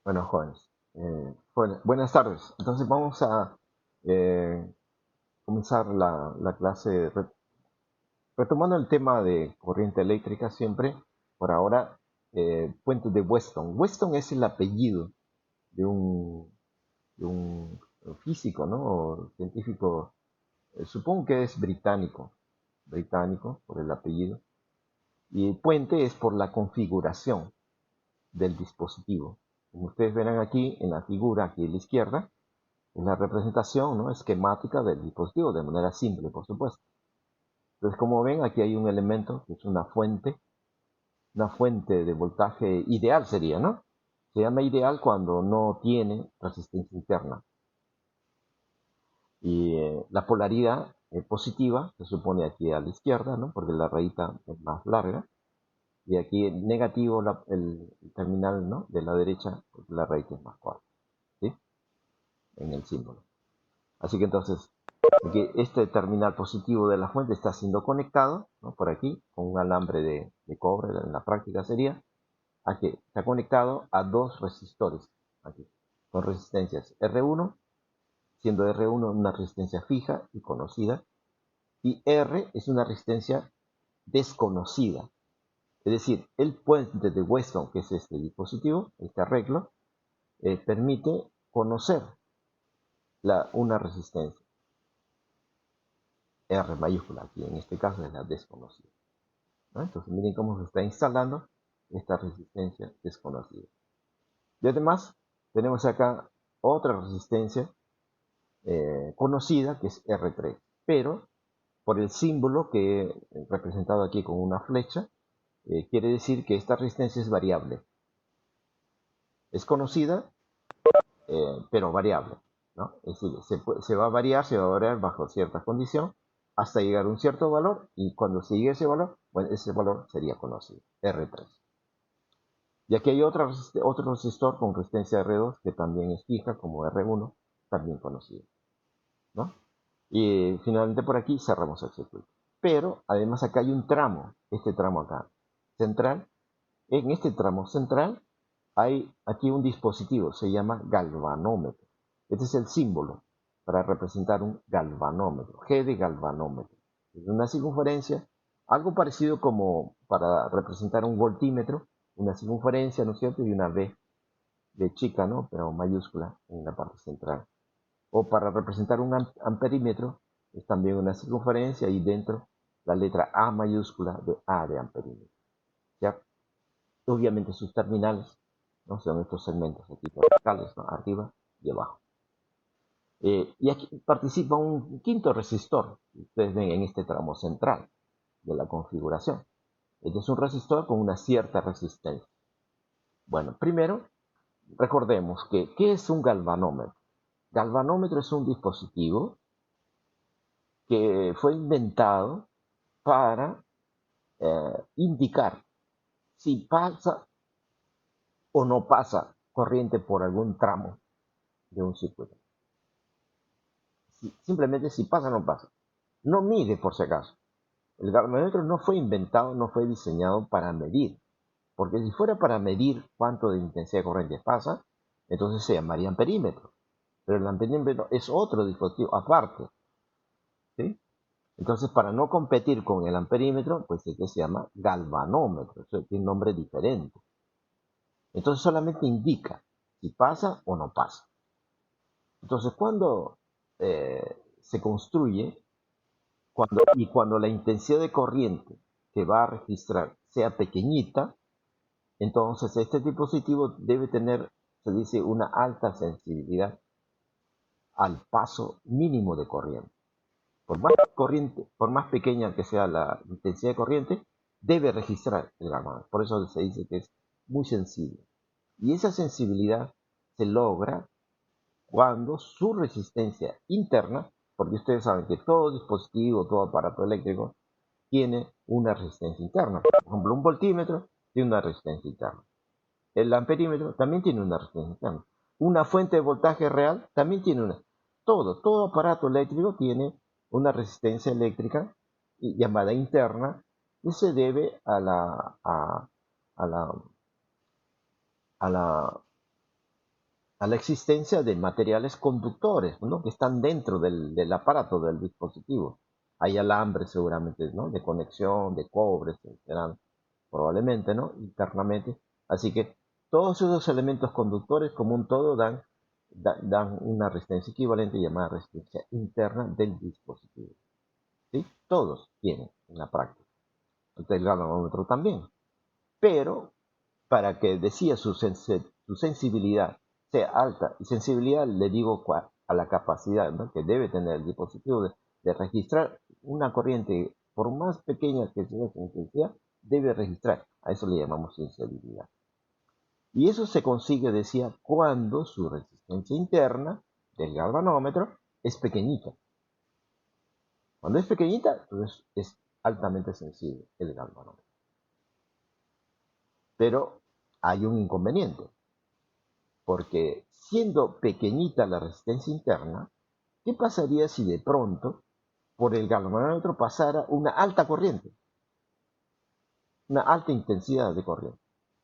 Bueno, jóvenes, buenas tardes. Entonces vamos a eh, comenzar la clase retomando el tema de corriente eléctrica siempre. Por ahora, puente de Weston. Weston es el apellido de un físico, ¿no? O científico, supongo que es británico por el apellido. Y el puente es por la configuración del dispositivo. Como ustedes verán aquí en la figura, aquí a la izquierda, en la representación, ¿no?, esquemática del dispositivo, de manera simple, por supuesto. Entonces, como ven, aquí hay un elemento que es una fuente de voltaje ideal sería, ¿no? Se llama ideal cuando no tiene resistencia interna. Y la polaridad positiva se supone aquí a la izquierda, ¿no?, porque la rayita es más larga. Y aquí el negativo, el terminal, ¿no?, de la derecha, porque la rayita es más corta, ¿sí? En el símbolo. Así que entonces, aquí este terminal positivo de la fuente está siendo conectado, ¿no?, por aquí, con un alambre de cobre, en la práctica sería, aquí está conectado a dos resistores, aquí, con resistencias R1, siendo R1 una resistencia fija y conocida, y R es una resistencia desconocida. Es decir, el puente de Weston, que es este dispositivo, este arreglo, permite conocer una resistencia. R mayúscula aquí, en este caso es la desconocida, ¿no? Entonces miren cómo se está instalando esta resistencia desconocida. Y además tenemos acá otra resistencia conocida que es R3, pero por el símbolo que he representado aquí con una flecha, quiere decir que esta resistencia es variable. Es conocida, pero variable, ¿no? Es decir, se va a variar bajo cierta condición hasta llegar a un cierto valor, y cuando se llegue a ese valor, bueno, ese valor sería conocido, R3. Y aquí hay otro resistor con resistencia R2 que también es fija, como R1, también conocido, ¿no? Y finalmente por aquí cerramos el circuito. Pero además acá hay un tramo, este tramo acá, central. En este tramo central hay aquí un dispositivo, se llama galvanómetro. Este es el símbolo para representar un galvanómetro, G de galvanómetro. Es una circunferencia, algo parecido como para representar un voltímetro, una circunferencia, ¿no es cierto? Y una V de chica, ¿no?, pero mayúscula en la parte central. O para representar un amperímetro, es también una circunferencia y dentro la letra A mayúscula de A de amperímetro. ¿Ya? Obviamente sus terminales, ¿no?, son estos segmentos aquí verticales, ¿no?, arriba y abajo. Y aquí participa un quinto resistor, ustedes ven en este tramo central de la configuración. Este es un resistor con una cierta resistencia. Bueno, primero recordemos que, ¿qué es un galvanómetro? Galvanómetro es un dispositivo que fue inventado para indicar si pasa o no pasa corriente por algún tramo de un circuito. Simplemente si pasa o no pasa. No mide por si acaso. El galvanómetro no fue inventado, no fue diseñado para medir. Porque si fuera para medir cuánto de intensidad de corriente pasa, entonces se llamaría amperímetro. Pero el amperímetro es otro dispositivo aparte, ¿sí? Entonces, para no competir con el amperímetro, pues este se llama galvanómetro. Eso tiene un nombre diferente. Entonces solamente indica si pasa o no pasa. Entonces, cuando se construye, cuando la intensidad de corriente que va a registrar sea pequeñita, entonces este dispositivo debe tener, se dice, una alta sensibilidad al paso mínimo de corriente. Por más pequeña que sea la intensidad de corriente, debe registrar el galvanómetro. Por eso se dice que es muy sensible. Y esa sensibilidad se logra cuando su resistencia interna, porque ustedes saben que todo dispositivo, todo aparato eléctrico tiene una resistencia interna. Por ejemplo, un voltímetro tiene una resistencia interna. El amperímetro también tiene una resistencia interna. Una fuente de voltaje real también tiene una. Todo aparato eléctrico tiene una resistencia eléctrica llamada interna, y se debe a la a la existencia de materiales conductores, ¿no? Que están dentro del aparato del dispositivo. Hay alambres seguramente, ¿no? De conexión, de cobre, serán probablemente, ¿no? Internamente. Así que todos esos elementos conductores como un todo dan una resistencia equivalente llamada resistencia interna del dispositivo. ¿Sí? Todos tienen en la práctica. El galvanómetro también. Pero para que decía su sensibilidad sea alta, y sensibilidad le digo a la capacidad, ¿no? Que debe tener el dispositivo de registrar una corriente, por más pequeña que sea su intensidad, debe registrar. A eso le llamamos sensibilidad. Y eso se consigue, decía, cuando su resistencia interna del galvanómetro es pequeñita. Cuando es pequeñita, entonces es altamente sensible el galvanómetro. Pero hay un inconveniente, porque siendo pequeñita la resistencia interna, ¿qué pasaría si de pronto por el galvanómetro pasara una alta corriente, una alta intensidad de corriente?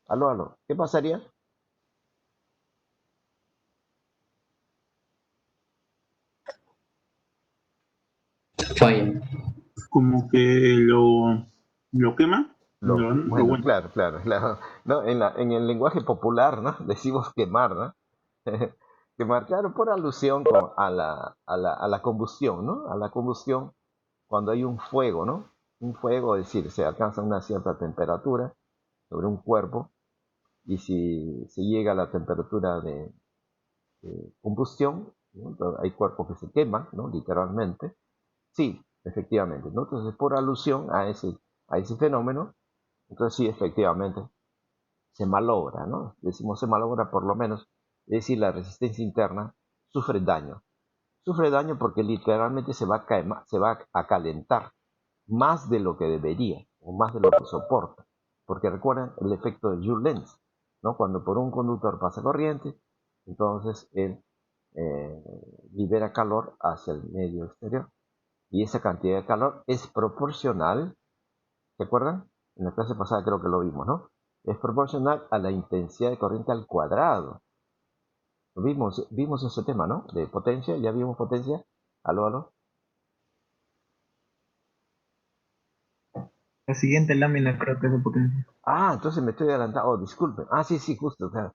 Aló, aló, ¿qué pasaría? Falla. Como que lo quema, lo Bueno, bueno. claro, claro, claro. No, en el lenguaje popular, ¿no? Decimos quemar, ¿no? Quemar, claro, por alusión a la combustión, ¿no? A la combustión cuando hay un fuego, ¿no? Un fuego, es decir, se alcanza una cierta temperatura sobre un cuerpo y si se llega a la temperatura de combustión, ¿no? Entonces, hay cuerpos que se queman, ¿no? Literalmente. Sí, efectivamente, ¿no? Entonces, por alusión a ese fenómeno, entonces sí, efectivamente, se malogra, ¿no? Decimos se malogra por lo menos, es decir, la resistencia interna sufre daño. Sufre daño porque literalmente se va a calentar más de lo que debería o más de lo que soporta. Porque recuerden el efecto de Joule-Lenz, ¿no? Cuando por un conductor pasa corriente, entonces él eh, libera calor hacia el medio exterior. Y esa cantidad de calor es proporcional, ¿se acuerdan? En la clase pasada creo que lo vimos, ¿no? Es proporcional a la intensidad de corriente al cuadrado. Vimos ese tema, ¿no? De potencia, ya vimos potencia. Aló, aló. La siguiente lámina creo que es de potencia. Ah, entonces me estoy adelantando. Oh, disculpen. Ah, sí, sí, justo. O sea,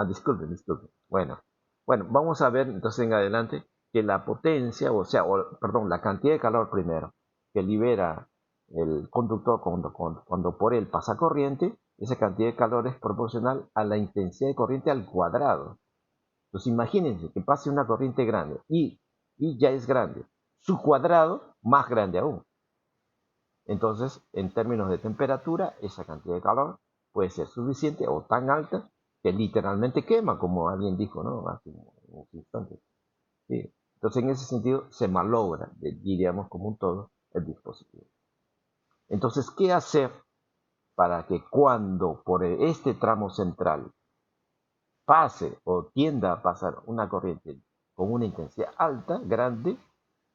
disculpen, disculpen. Bueno, vamos a ver entonces en adelante que la potencia, perdón, la cantidad de calor primero que libera el conductor cuando por él pasa corriente, esa cantidad de calor es proporcional a la intensidad de corriente al cuadrado. Entonces imagínense que pase una corriente grande y ya es grande. Su cuadrado más grande aún. Entonces, en términos de temperatura, esa cantidad de calor puede ser suficiente o tan alta que literalmente quema, como alguien dijo, ¿no? Hace unos instantes. Sí. Entonces, en ese sentido, se malogra, diríamos como un todo, el dispositivo. Entonces, ¿qué hacer para que cuando por este tramo central pase o tienda a pasar una corriente con una intensidad alta, grande,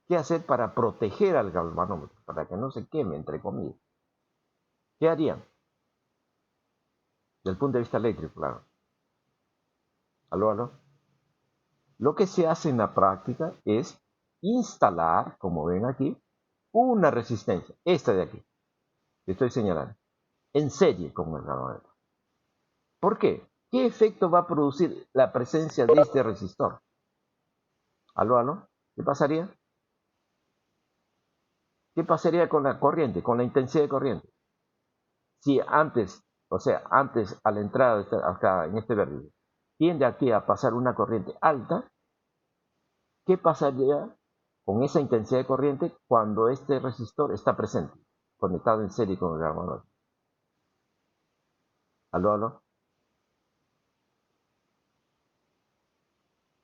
qué hacer para proteger al galvanómetro, para que no se queme, entre comillas? ¿Qué harían? Desde el punto de vista eléctrico, claro. Aló, aló. Lo que se hace en la práctica es instalar, como ven aquí, una resistencia, esta de aquí, que estoy señalando, en serie con el galvanómetro. ¿Por qué? ¿Qué efecto va a producir la presencia de este resistor? Aló, aló. ¿Qué pasaría? ¿Qué pasaría con la corriente, con la intensidad de corriente? Si antes, o sea, antes a la entrada acá en este vértice, tiende aquí a pasar una corriente alta, ¿qué pasaría con esa intensidad de corriente cuando este resistor está presente, conectado en serie con el galvanómetro? Aló, aló.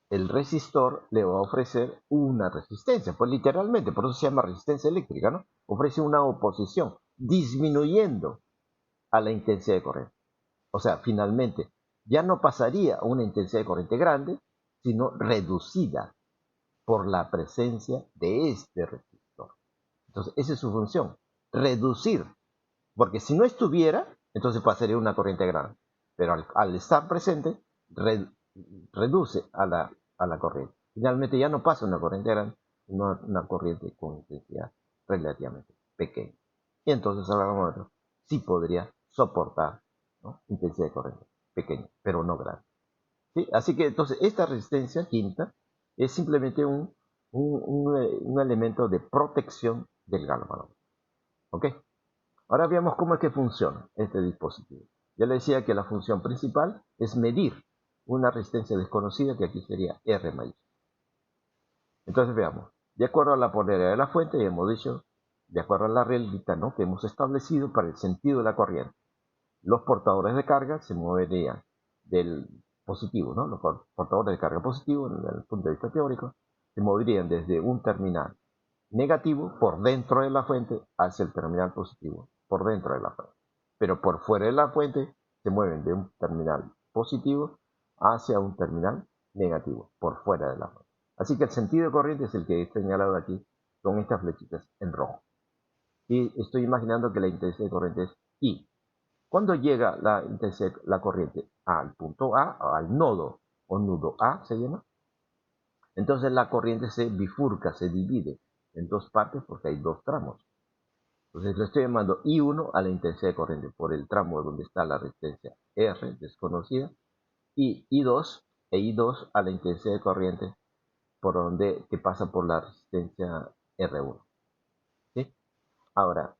El resistor le va a ofrecer una resistencia, pues literalmente, por eso se llama resistencia eléctrica, ¿no? Ofrece una oposición, disminuyendo a la intensidad de corriente. O sea, finalmente, ya no pasaría a una intensidad de corriente grande, sino reducida por la presencia de este resistor. Entonces, esa es su función, reducir, porque si no estuviera, entonces pasaría una corriente grande, pero al estar presente, reduce a la corriente. Finalmente ya no pasa una corriente grande, sino una corriente con intensidad relativamente pequeña. Y entonces el galvanómetro sí podría soportar, ¿no?, intensidad de corriente pequeña, pero no grande. ¿Sí? Así que entonces esta resistencia quinta es simplemente un elemento de protección del galvanómetro. ¿Ok? Ahora veamos cómo es que funciona este dispositivo. Ya le decía que la función principal es medir una resistencia desconocida, que aquí sería R mayúscula. Entonces veamos, de acuerdo a la polaridad de la fuente, ya hemos dicho, de acuerdo a la reglita, ¿no?, que hemos establecido para el sentido de la corriente, los portadores de carga se moverían del positivo, ¿no? Los portadores de carga positivo, desde el punto de vista teórico, se moverían desde un terminal negativo por dentro de la fuente hacia el terminal positivo por dentro de la fuente. Pero por fuera de la fuente se mueven de un terminal positivo hacia un terminal negativo por fuera de la fuente. Así que el sentido de corriente es el que he señalado aquí con estas flechitas en rojo. Y estoy imaginando que la intensidad de corriente es I. Cuando llega la corriente al punto A, al nodo o nudo A se llama, entonces la corriente se bifurca, se divide en dos partes porque hay dos tramos. Entonces le estoy llamando I1 a la intensidad de corriente por el tramo donde está la resistencia R desconocida, y I2 a la intensidad de corriente por donde que pasa por la resistencia R1. ¿Sí? Ahora,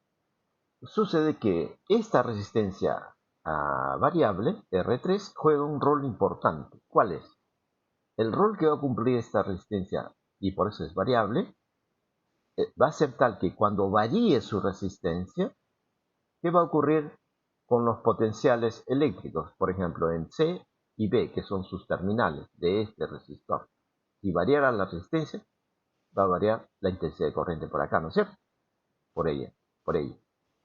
sucede que esta resistencia variable, R3, juega un rol importante. ¿Cuál es? El rol que va a cumplir esta resistencia, y por eso es variable, va a ser tal que cuando varíe su resistencia, ¿qué va a ocurrir con los potenciales eléctricos? Por ejemplo, en C y B, que son sus terminales de este resistor. Si variara la resistencia, va a variar la intensidad de corriente por acá, ¿no es cierto? Por ella.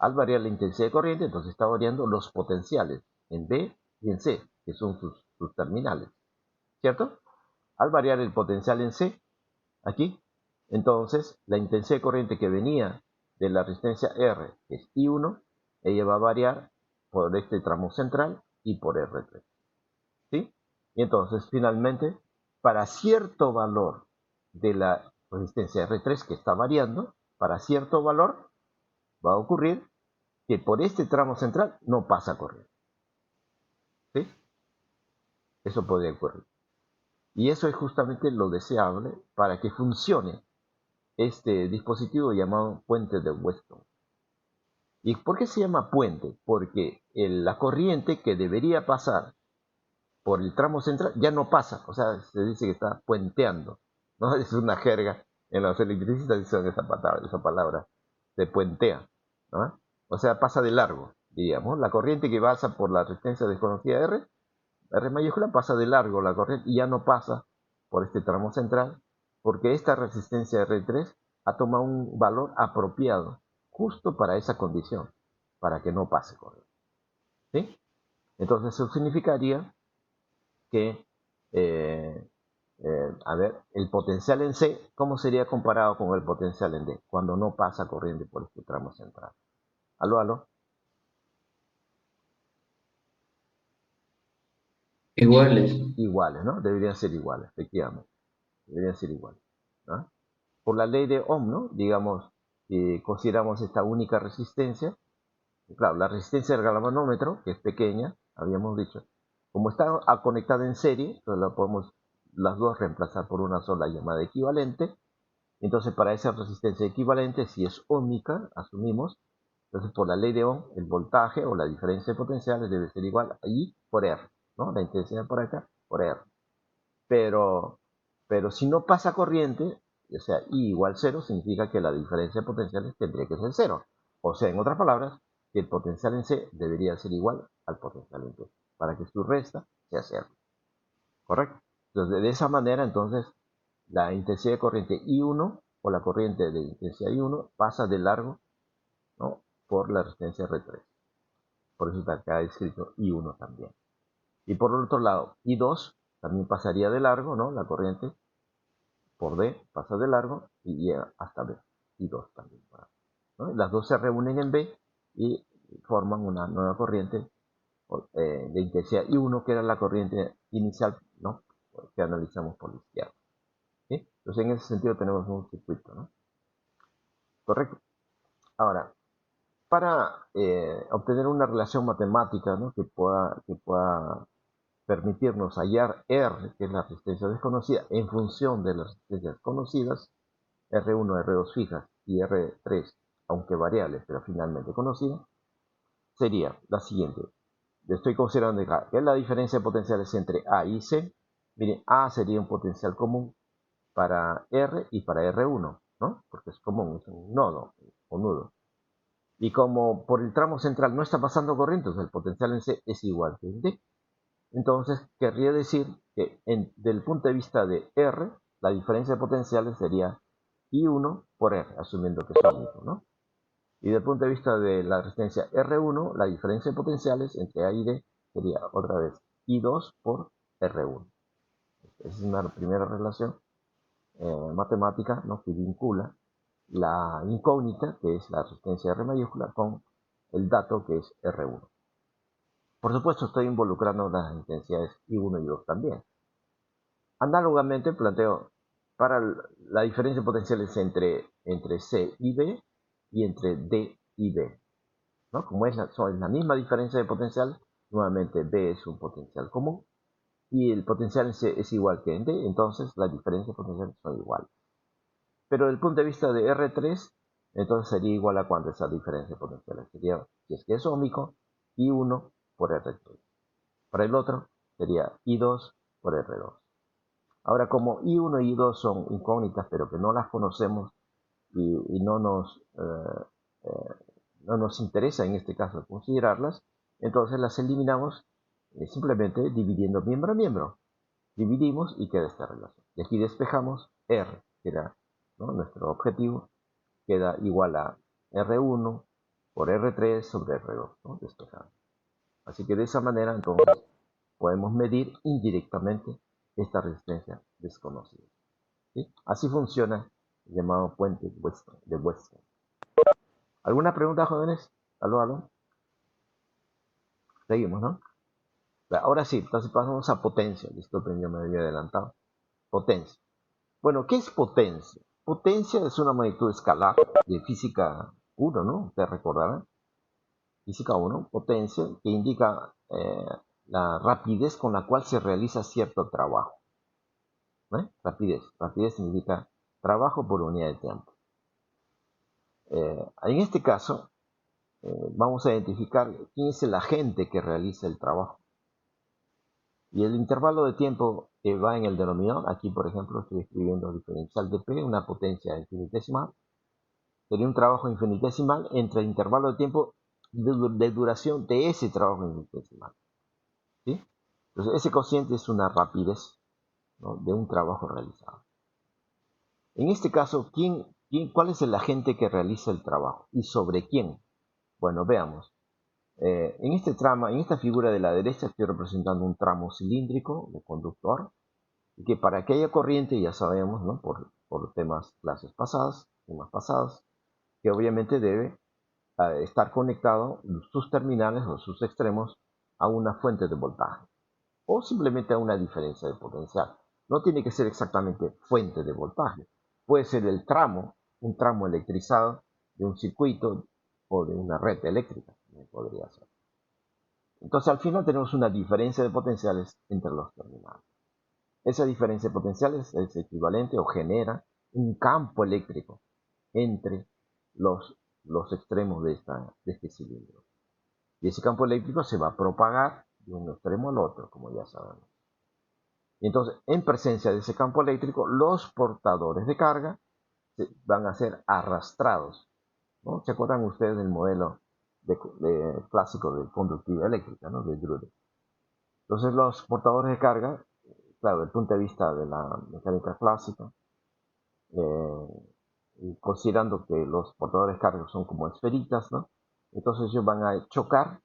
Al variar la intensidad de corriente, entonces está variando los potenciales en B y en C, que son sus terminales, ¿cierto? Al variar el potencial en C, aquí, entonces la intensidad de corriente que venía de la resistencia R, que es I1, ella va a variar por este tramo central y por R3. ¿Sí? Y entonces, finalmente, para cierto valor de la resistencia R3 que está variando, para cierto valor, va a ocurrir que por este tramo central no pasa corriente. ¿Sí? Eso puede ocurrir. Y eso es justamente lo deseable para que funcione este dispositivo llamado puente de Weston. ¿Y por qué se llama puente? Porque la corriente que debería pasar por el tramo central ya no pasa, o sea, se dice que está puenteando, ¿no? Es una jerga, en los electricistas dicen esa palabra, se puentea, ¿no? O sea, pasa de largo, diríamos, la corriente que pasa por la resistencia desconocida R mayúscula, pasa de largo la corriente y ya no pasa por este tramo central, porque esta resistencia R3 ha tomado un valor apropiado justo para esa condición, para que no pase corriente. ¿Sí? Entonces eso significaría que, a ver, el potencial en C, ¿cómo sería comparado con el potencial en D? Cuando no pasa corriente por este tramo central. ¿Aló? Iguales. Iguales, ¿no? Deberían ser iguales, efectivamente. Deberían ser iguales, ¿no? Por la ley de Ohm, ¿no? Digamos, si consideramos esta única resistencia, claro, la resistencia del galvanómetro, que es pequeña, habíamos dicho, como está conectada en serie, entonces la podemos las dos reemplazar por una sola llamada equivalente. Entonces, para esa resistencia equivalente, si es óhmica, asumimos, entonces por la ley de Ohm, el voltaje o la diferencia de potenciales debe ser igual a I por R, ¿no? La intensidad por acá, por R. Pero si no pasa corriente, o sea, I igual 0, significa que la diferencia de potenciales tendría que ser 0. O sea, en otras palabras, que el potencial en C debería ser igual al potencial en T, para que su resta sea 0. ¿Correcto? Entonces, de esa manera, entonces, la intensidad de corriente I1 o la corriente de intensidad I1 pasa de largo, ¿no?, por la resistencia R3. Por eso está acá escrito I1 también. Y por el otro lado, I2 también pasaría de largo, ¿no? La corriente por D pasa de largo y llega hasta B. I2 también. ¿No? Las dos se reúnen en B y forman una nueva corriente de intensidad I1, que era la corriente inicial, ¿no?, que analizamos por la izquierda. ¿Sí? Entonces, en ese sentido tenemos un circuito, ¿no? ¿Correcto? Ahora, para obtener una relación matemática, ¿no?, que pueda permitirnos hallar R, que es la resistencia desconocida, en función de las resistencias conocidas, R1, R2 fijas y R3, aunque variables, pero finalmente conocidas, sería la siguiente. Estoy considerando acá, que es la diferencia de potenciales entre A y C. Miren, A sería un potencial común para R y para R1, ¿no? Porque es común, es un nodo o nudo. Y como por el tramo central no está pasando corriente, el potencial en C es igual que en D. Entonces, querría decir que del punto de vista de R, la diferencia de potenciales sería I1 por R, asumiendo que es único, ¿no? Y del punto de vista de la resistencia R1, la diferencia de potenciales entre A y D sería otra vez I2 por R1. Esa es una primera relación matemática, ¿no?, que vincula la incógnita, que es la resistencia R mayúscula, con el dato, que es R1. Por supuesto, estoy involucrando las intensidades I1 y I2 también. Análogamente, planteo para la diferencia de potenciales entre C y B y entre D y B, ¿no? Como es la misma diferencia de potencial, nuevamente B es un potencial común y el potencial en C es igual que en D, entonces las diferencias potenciales son iguales. Pero desde el punto de vista de R3, entonces sería igual a cuánto esa diferencia de potenciales. Sería, si es que es óhmico, I1 por R3. Para el otro sería I2 por R2. Ahora, como I1 y I2 son incógnitas, pero que no las conocemos y no nos interesa en este caso considerarlas, entonces las eliminamos simplemente dividiendo miembro a miembro. Dividimos y queda esta relación. Y aquí despejamos R, que era, ¿no?, nuestro objetivo, queda igual a R1 por R3 sobre R2, ¿no?, despejando. Así que de esa manera, entonces, podemos medir indirectamente esta resistencia desconocida. ¿Sí? Así funciona el llamado puente de Weston. ¿Alguna pregunta, jóvenes? ¿Aló? Seguimos, ¿no? Ahora sí, entonces pasamos a potencia. Disculpen, yo me había adelantado. Potencia. Bueno, ¿qué es potencia? Potencia es una magnitud escalar de física 1, ¿no? Ustedes recordarán. Física 1, potencia, que indica la rapidez con la cual se realiza cierto trabajo. Rapidez. Rapidez significa trabajo por unidad de tiempo. En este caso, vamos a identificar quién es el agente que realiza el trabajo. Y el intervalo de tiempo que va en el denominador, aquí por ejemplo estoy escribiendo diferencial de P, una potencia infinitesimal, sería un trabajo infinitesimal entre el intervalo de tiempo de duración de ese trabajo infinitesimal. ¿Sí? Entonces ese cociente es una rapidez, ¿no?, de un trabajo realizado. En este caso, ¿cuál es el agente que realiza el trabajo? ¿Y sobre quién? Bueno, veamos. En esta figura de la derecha estoy representando un tramo cilíndrico de conductor, y que para que haya corriente, ya sabemos, ¿no?, por temas pasadas, que obviamente debe estar conectado sus terminales o sus extremos a una fuente de voltaje, o simplemente a una diferencia de potencial. No tiene que ser exactamente fuente de voltaje. Puede ser un tramo electrizado de un circuito o de una red eléctrica, podría ser. Entonces al final tenemos una diferencia de potenciales entre los terminales. Esa diferencia de potenciales es equivalente o genera un campo eléctrico entre los extremos de este cilindro. Y ese campo eléctrico se va a propagar de un extremo al otro, como ya sabemos. Y entonces, en presencia de ese campo eléctrico, los portadores de carga van a ser arrastrados, ¿no? ¿Se acuerdan ustedes del modelo clásico de conductividad eléctrica, ¿no?, de Drude? Entonces, los portadores de carga, claro, desde el punto de vista de la mecánica clásica, y considerando que los portadores de carga son como esferitas, ¿no?, entonces ellos van a chocar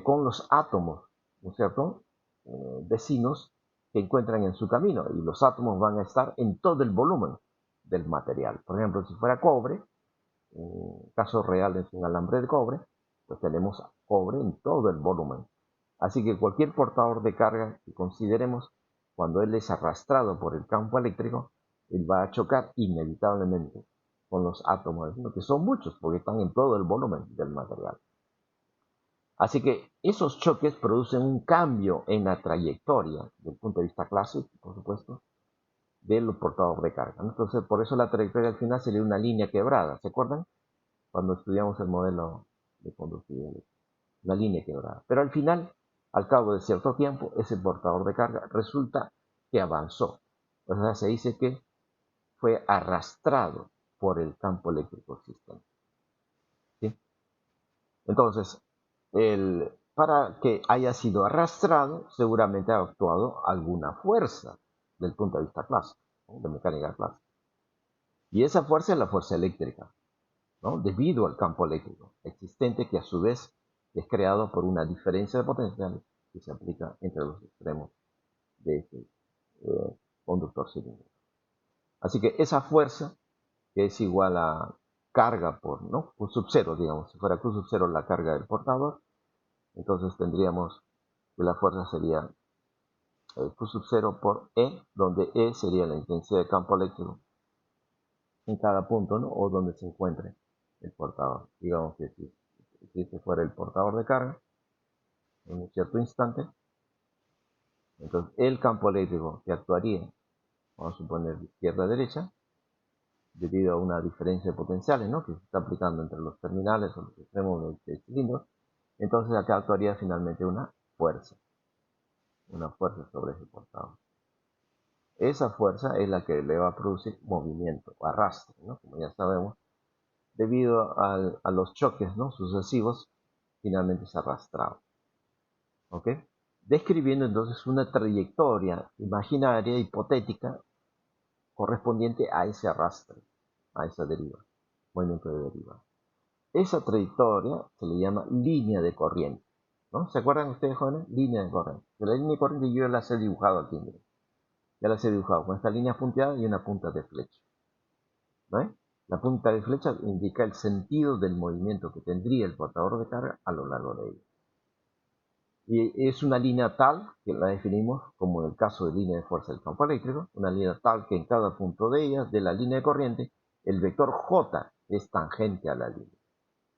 con los átomos, ¿no es cierto?, vecinos que encuentran en su camino, y los átomos van a estar en todo el volumen del material. Por ejemplo, si fuera cobre, en caso real es un alambre de cobre, pues tenemos cobre en todo el volumen Así que cualquier portador de carga que consideremos, cuando él es arrastrado por el campo eléctrico, él va a chocar inevitablemente con los átomos, que son muchos porque están en todo el volumen del material. Así que esos choques producen un cambio en la trayectoria, desde el punto de vista clásico, por supuesto, del portador de carga. Entonces, por eso la trayectoria al final sería una línea quebrada, ¿se acuerdan? Cuando estudiamos el modelo de conductividad, la línea quebrada. Pero al final, al cabo de cierto tiempo, ese portador de carga resulta que avanzó. O sea, se dice que fue arrastrado por el campo eléctrico existente. ¿Sí? Entonces, para que haya sido arrastrado, seguramente ha actuado alguna fuerza del punto de vista clásico, ¿no? De mecánica clásica. Y esa fuerza es la fuerza eléctrica, ¿no? Debido al campo eléctrico existente, que a su vez es creado por una diferencia de potenciales que se aplica entre los extremos de este conductor cilíndrico. Así que esa fuerza, que es igual a carga por, ¿no? Q sub 0, digamos, si fuera Q sub 0 la carga del portador, entonces tendríamos que la fuerza sería Q sub 0 por E, donde E sería la intensidad de campo eléctrico en cada punto, ¿no? O donde se encuentre el portador. Digamos que si este fuera el portador de carga, en un cierto instante, entonces el campo eléctrico que actuaría, vamos a suponer de izquierda a derecha, debido a una diferencia de potenciales, ¿no? Que se está aplicando entre los terminales o los extremos del cilindro, entonces acá actuaría finalmente una fuerza sobre ese portador. Esa fuerza es la que le va a producir movimiento, arrastre, ¿no? Como ya sabemos, debido a los choques, ¿no? Sucesivos, finalmente es arrastrado. ¿Ok? Describiendo entonces una trayectoria imaginaria, hipotética, correspondiente a ese arrastre, a esa deriva, movimiento de deriva. Esa trayectoria se le llama línea de corriente, ¿no? ¿Se acuerdan ustedes, jóvenes? Línea de corriente. De la línea de corriente yo las he dibujado aquí, miren. Ya las he dibujado con esta línea punteada y una punta de flecha. ¿No? La punta de flecha indica el sentido del movimiento que tendría el portador de carga a lo largo de ella. Y es una línea tal que la definimos como en el caso de línea de fuerza del campo eléctrico, una línea tal que en cada punto de ella, de la línea de corriente, el vector J es tangente a la línea.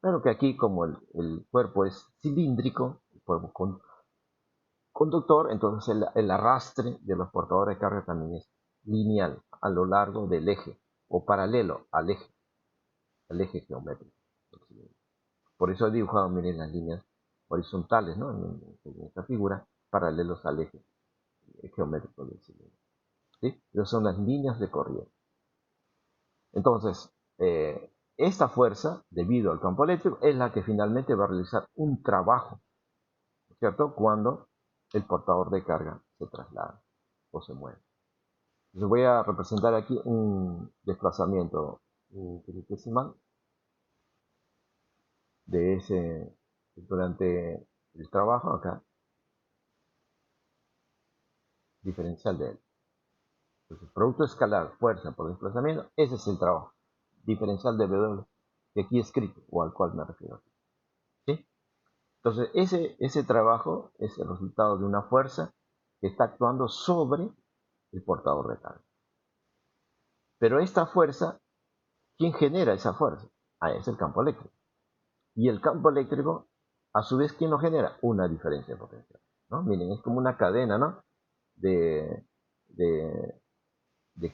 Claro que aquí, como el cuerpo es cilíndrico, el cuerpo conductor, entonces el arrastre de los portadores de carga también es lineal a lo largo del eje o paralelo al eje geométrico. Por eso he dibujado, miren, las líneas horizontales, ¿no? En esta figura, paralelos al eje geométrico del cilindro. ¿Sí? Esas son las líneas de corriente. Entonces, esta fuerza, debido al campo eléctrico, es la que finalmente va a realizar un trabajo, ¿cierto? Cuando el portador de carga se traslada o se mueve. Entonces voy a representar aquí un desplazamiento infinitesimal de ese durante el trabajo acá, diferencial de él. Entonces, producto escalar, fuerza por desplazamiento, ese es el trabajo. Diferencial de W, que aquí he escrito, o al cual me refiero. ¿Sí? Entonces, ese trabajo es el resultado de una fuerza que está actuando sobre el portador de carga. Pero esta fuerza, ¿quién genera esa fuerza? Es el campo eléctrico. Y el campo eléctrico, a su vez, ¿quién lo genera? Una diferencia de potencial, ¿no? Miren, es como una cadena, ¿no? De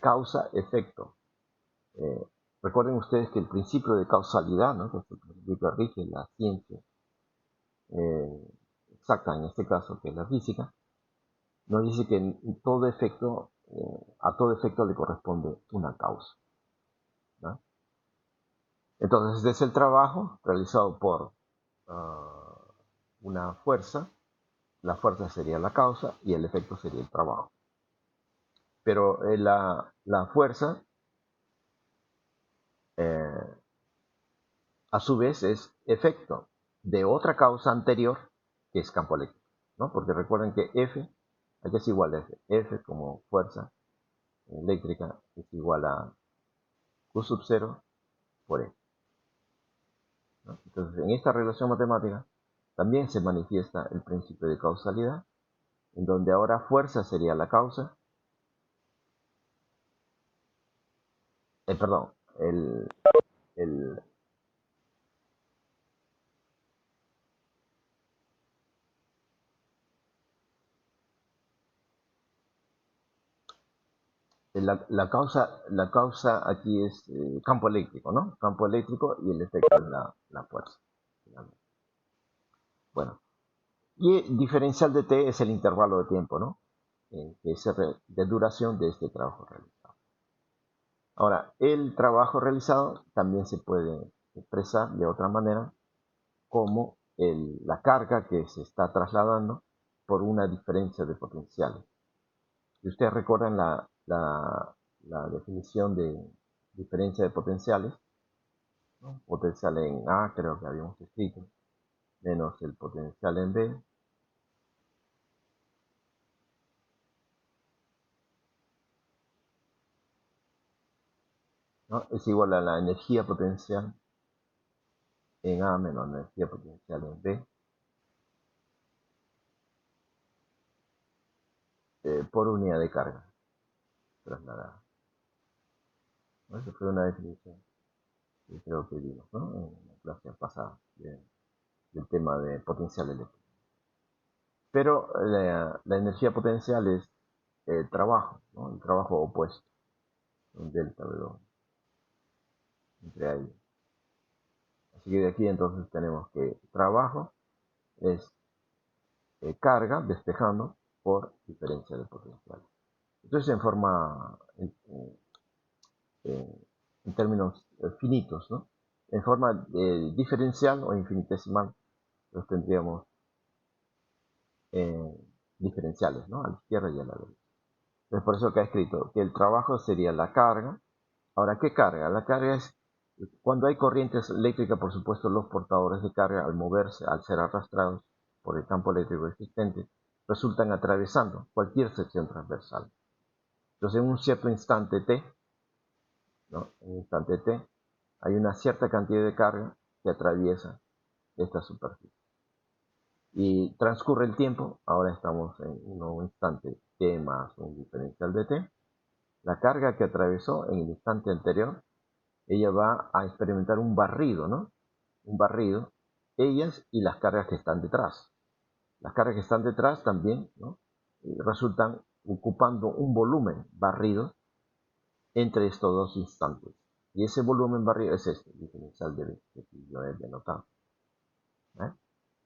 causa-efecto. Recuerden ustedes que el principio de causalidad, ¿no? Que es el principio que rige la ciencia exacta, en este caso, que es la física, nos dice que a todo efecto le corresponde una causa, ¿no? Entonces, este es el trabajo realizado por una fuerza. La fuerza sería la causa y el efecto sería el trabajo. Pero la fuerza, a su vez, es efecto de otra causa anterior, que es campo eléctrico, ¿no? Porque recuerden que F, aquí es igual a F. F como fuerza eléctrica es igual a Q sub 0 por E, ¿no? Entonces, en esta relación matemática, también se manifiesta el principio de causalidad, en donde ahora fuerza sería la causa, perdón, el la causa aquí es campo eléctrico, ¿no? Campo eléctrico y el efecto es la fuerza. Finalmente. Bueno, y el diferencial de t es el intervalo de tiempo, ¿no? Que es de duración de este trabajo realizado. Ahora, el trabajo realizado también se puede expresar de otra manera como la carga que se está trasladando por una diferencia de potenciales. Si ustedes recuerdan la definición de diferencia de potenciales, ¿no? Potencial en A, creo que habíamos escrito, menos el potencial en B, ¿no? Es igual a la energía potencial en A menos la energía potencial en B por unidad de carga trasladada. ¿No? Esa fue una definición que creo que vimos, ¿no? En la clase pasada del tema de potencial eléctrico. Pero la energía potencial es el trabajo, ¿no? El trabajo opuesto, un delta W entre ellos. Así que de aquí entonces tenemos que trabajo es carga despejando por diferencia de potencial. Entonces en forma, en términos finitos, ¿no? En forma diferencial o infinitesimal, los tendríamos diferenciales, ¿no? A la izquierda y a la derecha. Es por eso que ha escrito que el trabajo sería la carga. Ahora, ¿qué carga? La carga es cuando hay corrientes eléctricas, por supuesto, los portadores de carga al moverse, al ser arrastrados por el campo eléctrico existente, resultan atravesando cualquier sección transversal. Entonces, en un cierto instante t, ¿no? En un instante t, hay una cierta cantidad de carga que atraviesa esta superficie. Y transcurre el tiempo, ahora estamos en un nuevo instante t más un diferencial de t. La carga que atravesó en el instante anterior, ella va a experimentar un barrido, ¿no? Un barrido, ellas y las cargas que están detrás. Las cargas que están detrás también, ¿no? Resultan ocupando un volumen barrido entre estos dos instantes. Y ese volumen barrido es este, el diferencial de que yo he denotado. ¿Eh?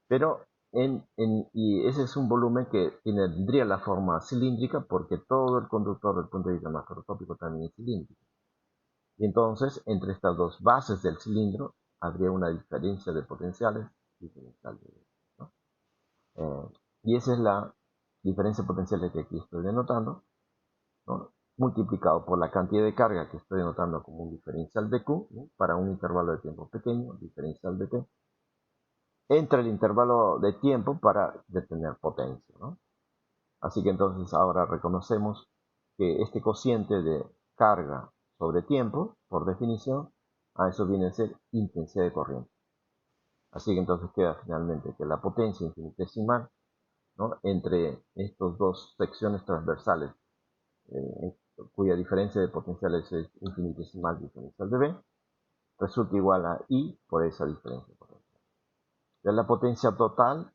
Pero y ese es un volumen que tendría la forma cilíndrica porque todo el conductor del punto de vista macroscópico también es cilíndrico. Y entonces, entre estas dos bases del cilindro, habría una diferencia de potenciales diferencial de, ¿no? Y esa es la diferencia de potenciales que aquí estoy denotando, ¿no? Multiplicado por la cantidad de carga que estoy denotando como un diferencial de Q, ¿no? Para un intervalo de tiempo pequeño, diferencial de T, entre el intervalo de tiempo para detener potencia, ¿no? Así que entonces ahora reconocemos que este cociente de carga sobre tiempo, por definición, a eso viene a ser intensidad de corriente. Así que entonces queda finalmente que la potencia infinitesimal, ¿no? Entre estas dos secciones transversales, cuya diferencia de potenciales es infinitesimal diferencial de B, resulta igual a I por esa diferencia de potencial. Ya la potencia total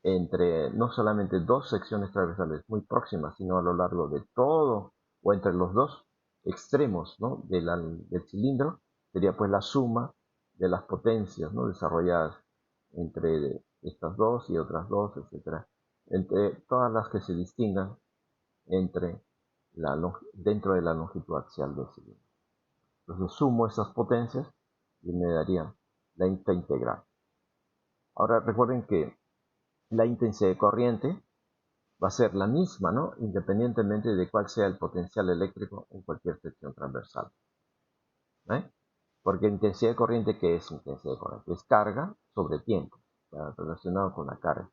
entre no solamente dos secciones transversales muy próximas, sino a lo largo de todo, o entre los dos extremos, ¿no? del cilindro, sería pues la suma de las potencias, ¿no? Desarrolladas entre estas dos y otras dos, etc. Entre todas las que se distingan dentro de la longitud axial del cilindro. Entonces sumo esas potencias y me daría la integral. Ahora recuerden que la intensidad de corriente va a ser la misma, ¿no? Independientemente de cuál sea el potencial eléctrico en cualquier sección transversal. ¿Eh? Porque intensidad de corriente, ¿qué es intensidad de corriente? Es carga sobre tiempo, relacionado con la carga.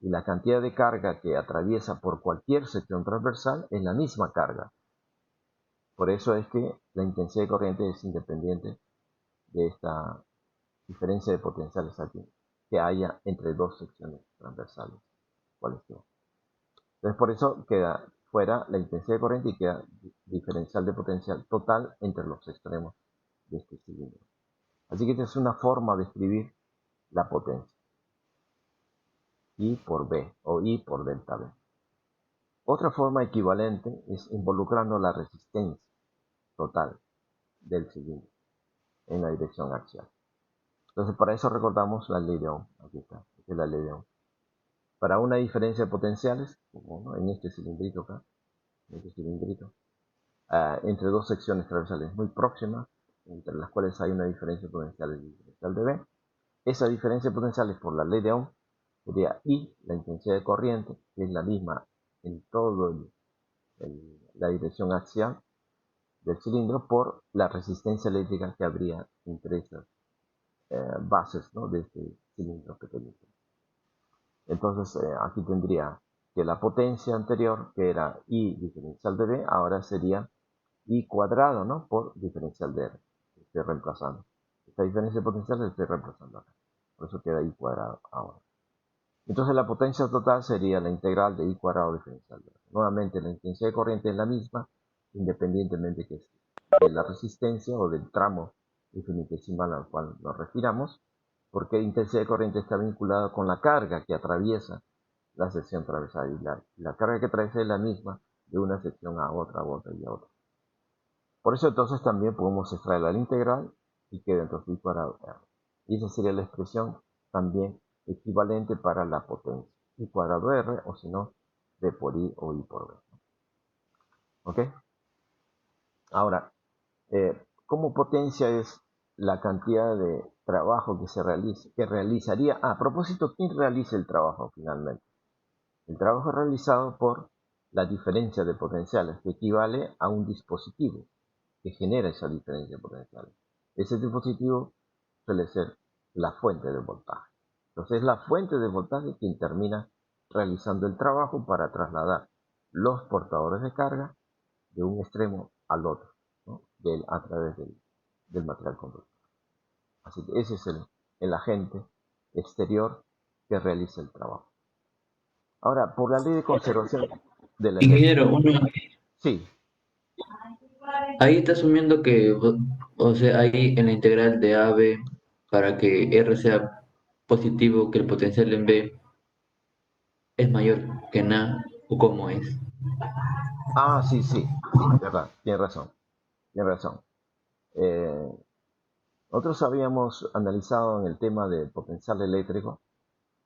Y la cantidad de carga que atraviesa por cualquier sección transversal es la misma carga. Por eso es que la intensidad de corriente es independiente de esta diferencia de potenciales aquí. que haya entre dos secciones transversales. ¿Cuál es? Entonces por eso queda fuera la intensidad de corriente y queda diferencial de potencial total entre los extremos de este cilindro. Así que esta es una forma de escribir la potencia. I por B o I por delta B. Otra forma equivalente es involucrando la resistencia total del cilindro en la dirección axial. Entonces para eso recordamos la ley de Ohm. Aquí está, esta es la ley de Ohm. Para una diferencia de potenciales, como en este cilindrito acá, entre dos secciones transversales muy próximas, entre las cuales hay una diferencia potencial y diferencial de B, esa diferencia de potenciales por la ley de Ohm sería I, la intensidad de corriente, que es la misma en toda la dirección axial del cilindro, por la resistencia eléctrica que habría entre esas bases, ¿no?, de este cilindro pequeño. Entonces aquí tendría que la potencia anterior, que era I diferencial de B, ahora sería I cuadrado, ¿no?, por diferencial de R. Estoy reemplazando. Esta diferencia de potencial la estoy reemplazando acá. Por eso queda I cuadrado ahora. Entonces la potencia total sería la integral de I cuadrado diferencial de R. Nuevamente la intensidad de corriente es la misma, independientemente que de la resistencia o del tramo infinitesimal al cual nos refiramos, porque la intensidad de corriente está vinculada con la carga que atraviesa la sección transversal, y la carga que atraviesa es la misma de una sección a otra y a otra. Por eso entonces también podemos extraer la integral y queda entonces I cuadrado R. Y esa sería la expresión también equivalente para la potencia. I cuadrado R, o si no, B por I o I por B. ¿Ok? Ahora, ¿cómo potencia es la cantidad de trabajo que se realiza, que realizaría? A propósito, ¿quién realiza el trabajo finalmente? El trabajo es realizado por la diferencia de potenciales, que equivale a un dispositivo que genera esa diferencia de potenciales. Ese dispositivo suele ser la fuente de voltaje. Entonces es la fuente de voltaje quien termina realizando el trabajo para trasladar los portadores de carga de un extremo al otro, ¿no?, a través del material conductor. Así que ese es el agente exterior que realiza el trabajo. Ahora, por la ley de conservación de la energía. Ingeniero, Sí, ahí está asumiendo que, o sea, ahí en la integral de AB, para que R sea positivo, que el potencial en B es mayor que en A, o cómo es. sí, verdad, tiene razón. Eh, Nosotros habíamos analizado en el tema del potencial eléctrico,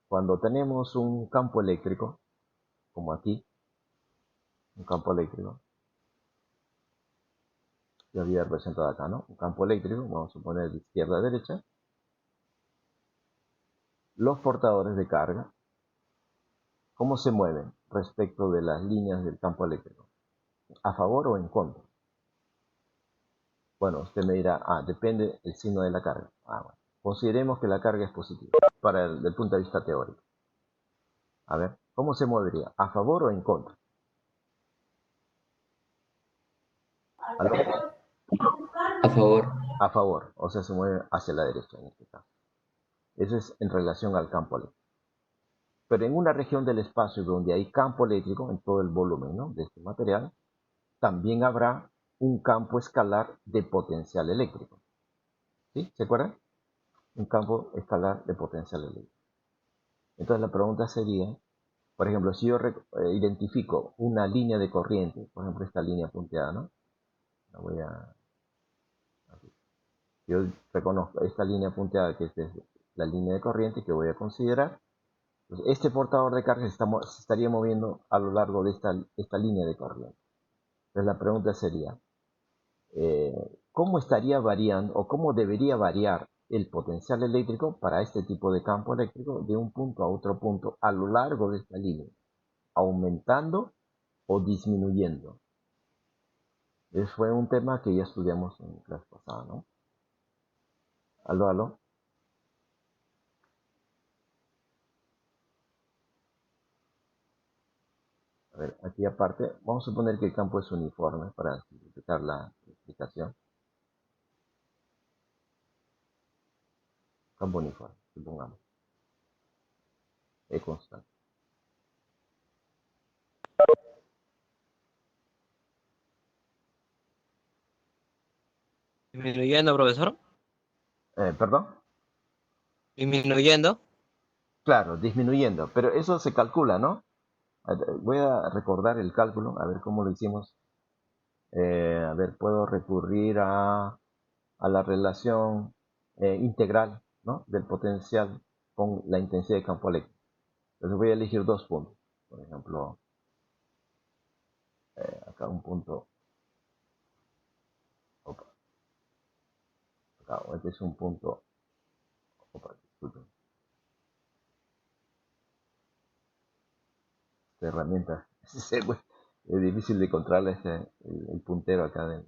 cuando tenemos un campo eléctrico, como aquí, un campo eléctrico, yo había representado acá, ¿no? Un campo eléctrico, vamos a poner de izquierda a derecha, los portadores de carga, ¿cómo se mueven respecto de las líneas del campo eléctrico? ¿A favor o en contra? Bueno, usted me dirá, depende el signo de la carga. Bueno. Consideremos que la carga es positiva, desde el punto de vista teórico. A ver, ¿cómo se movería? ¿A favor o en contra? ¿Aló? A favor. A favor, o sea, se mueve hacia la derecha en este caso. Eso es en relación al campo eléctrico. Pero en una región del espacio donde hay campo eléctrico, en todo el volumen, ¿no?, de este material, también habrá un campo escalar de potencial eléctrico. ¿Sí? ¿Se acuerdan? Un campo escalar de potencial eléctrico. Entonces la pregunta sería, por ejemplo, si yo identifico una línea de corriente, por ejemplo esta línea punteada, ¿no? Yo reconozco esta línea punteada, que esta es la línea de corriente que voy a considerar. Pues este portador de carga se estaría moviendo a lo largo de esta línea de corriente. Entonces la pregunta sería, ¿cómo estaría variando o cómo debería variar el potencial eléctrico para este tipo de campo eléctrico de un punto a otro punto a lo largo de esta línea? ¿Aumentando o disminuyendo? Ese fue un tema que ya estudiamos en clase pasada, ¿no? Aló. A ver, aquí aparte, vamos a suponer que el campo es uniforme para simplificar la explicación. Campo uniforme, supongamos. E constante. Disminuyendo, profesor. ¿Perdón? Disminuyendo. Claro, disminuyendo, pero eso se calcula, ¿no? Voy a recordar el cálculo, a ver cómo lo hicimos. A ver, puedo recurrir a la relación integral, ¿no? Del potencial con la intensidad de campo eléctrico. Entonces voy a elegir dos puntos. Por ejemplo, acá un punto. Opa, acá, este es un punto. Opa, disculpen. Esta herramienta es difícil de controlar el puntero acá.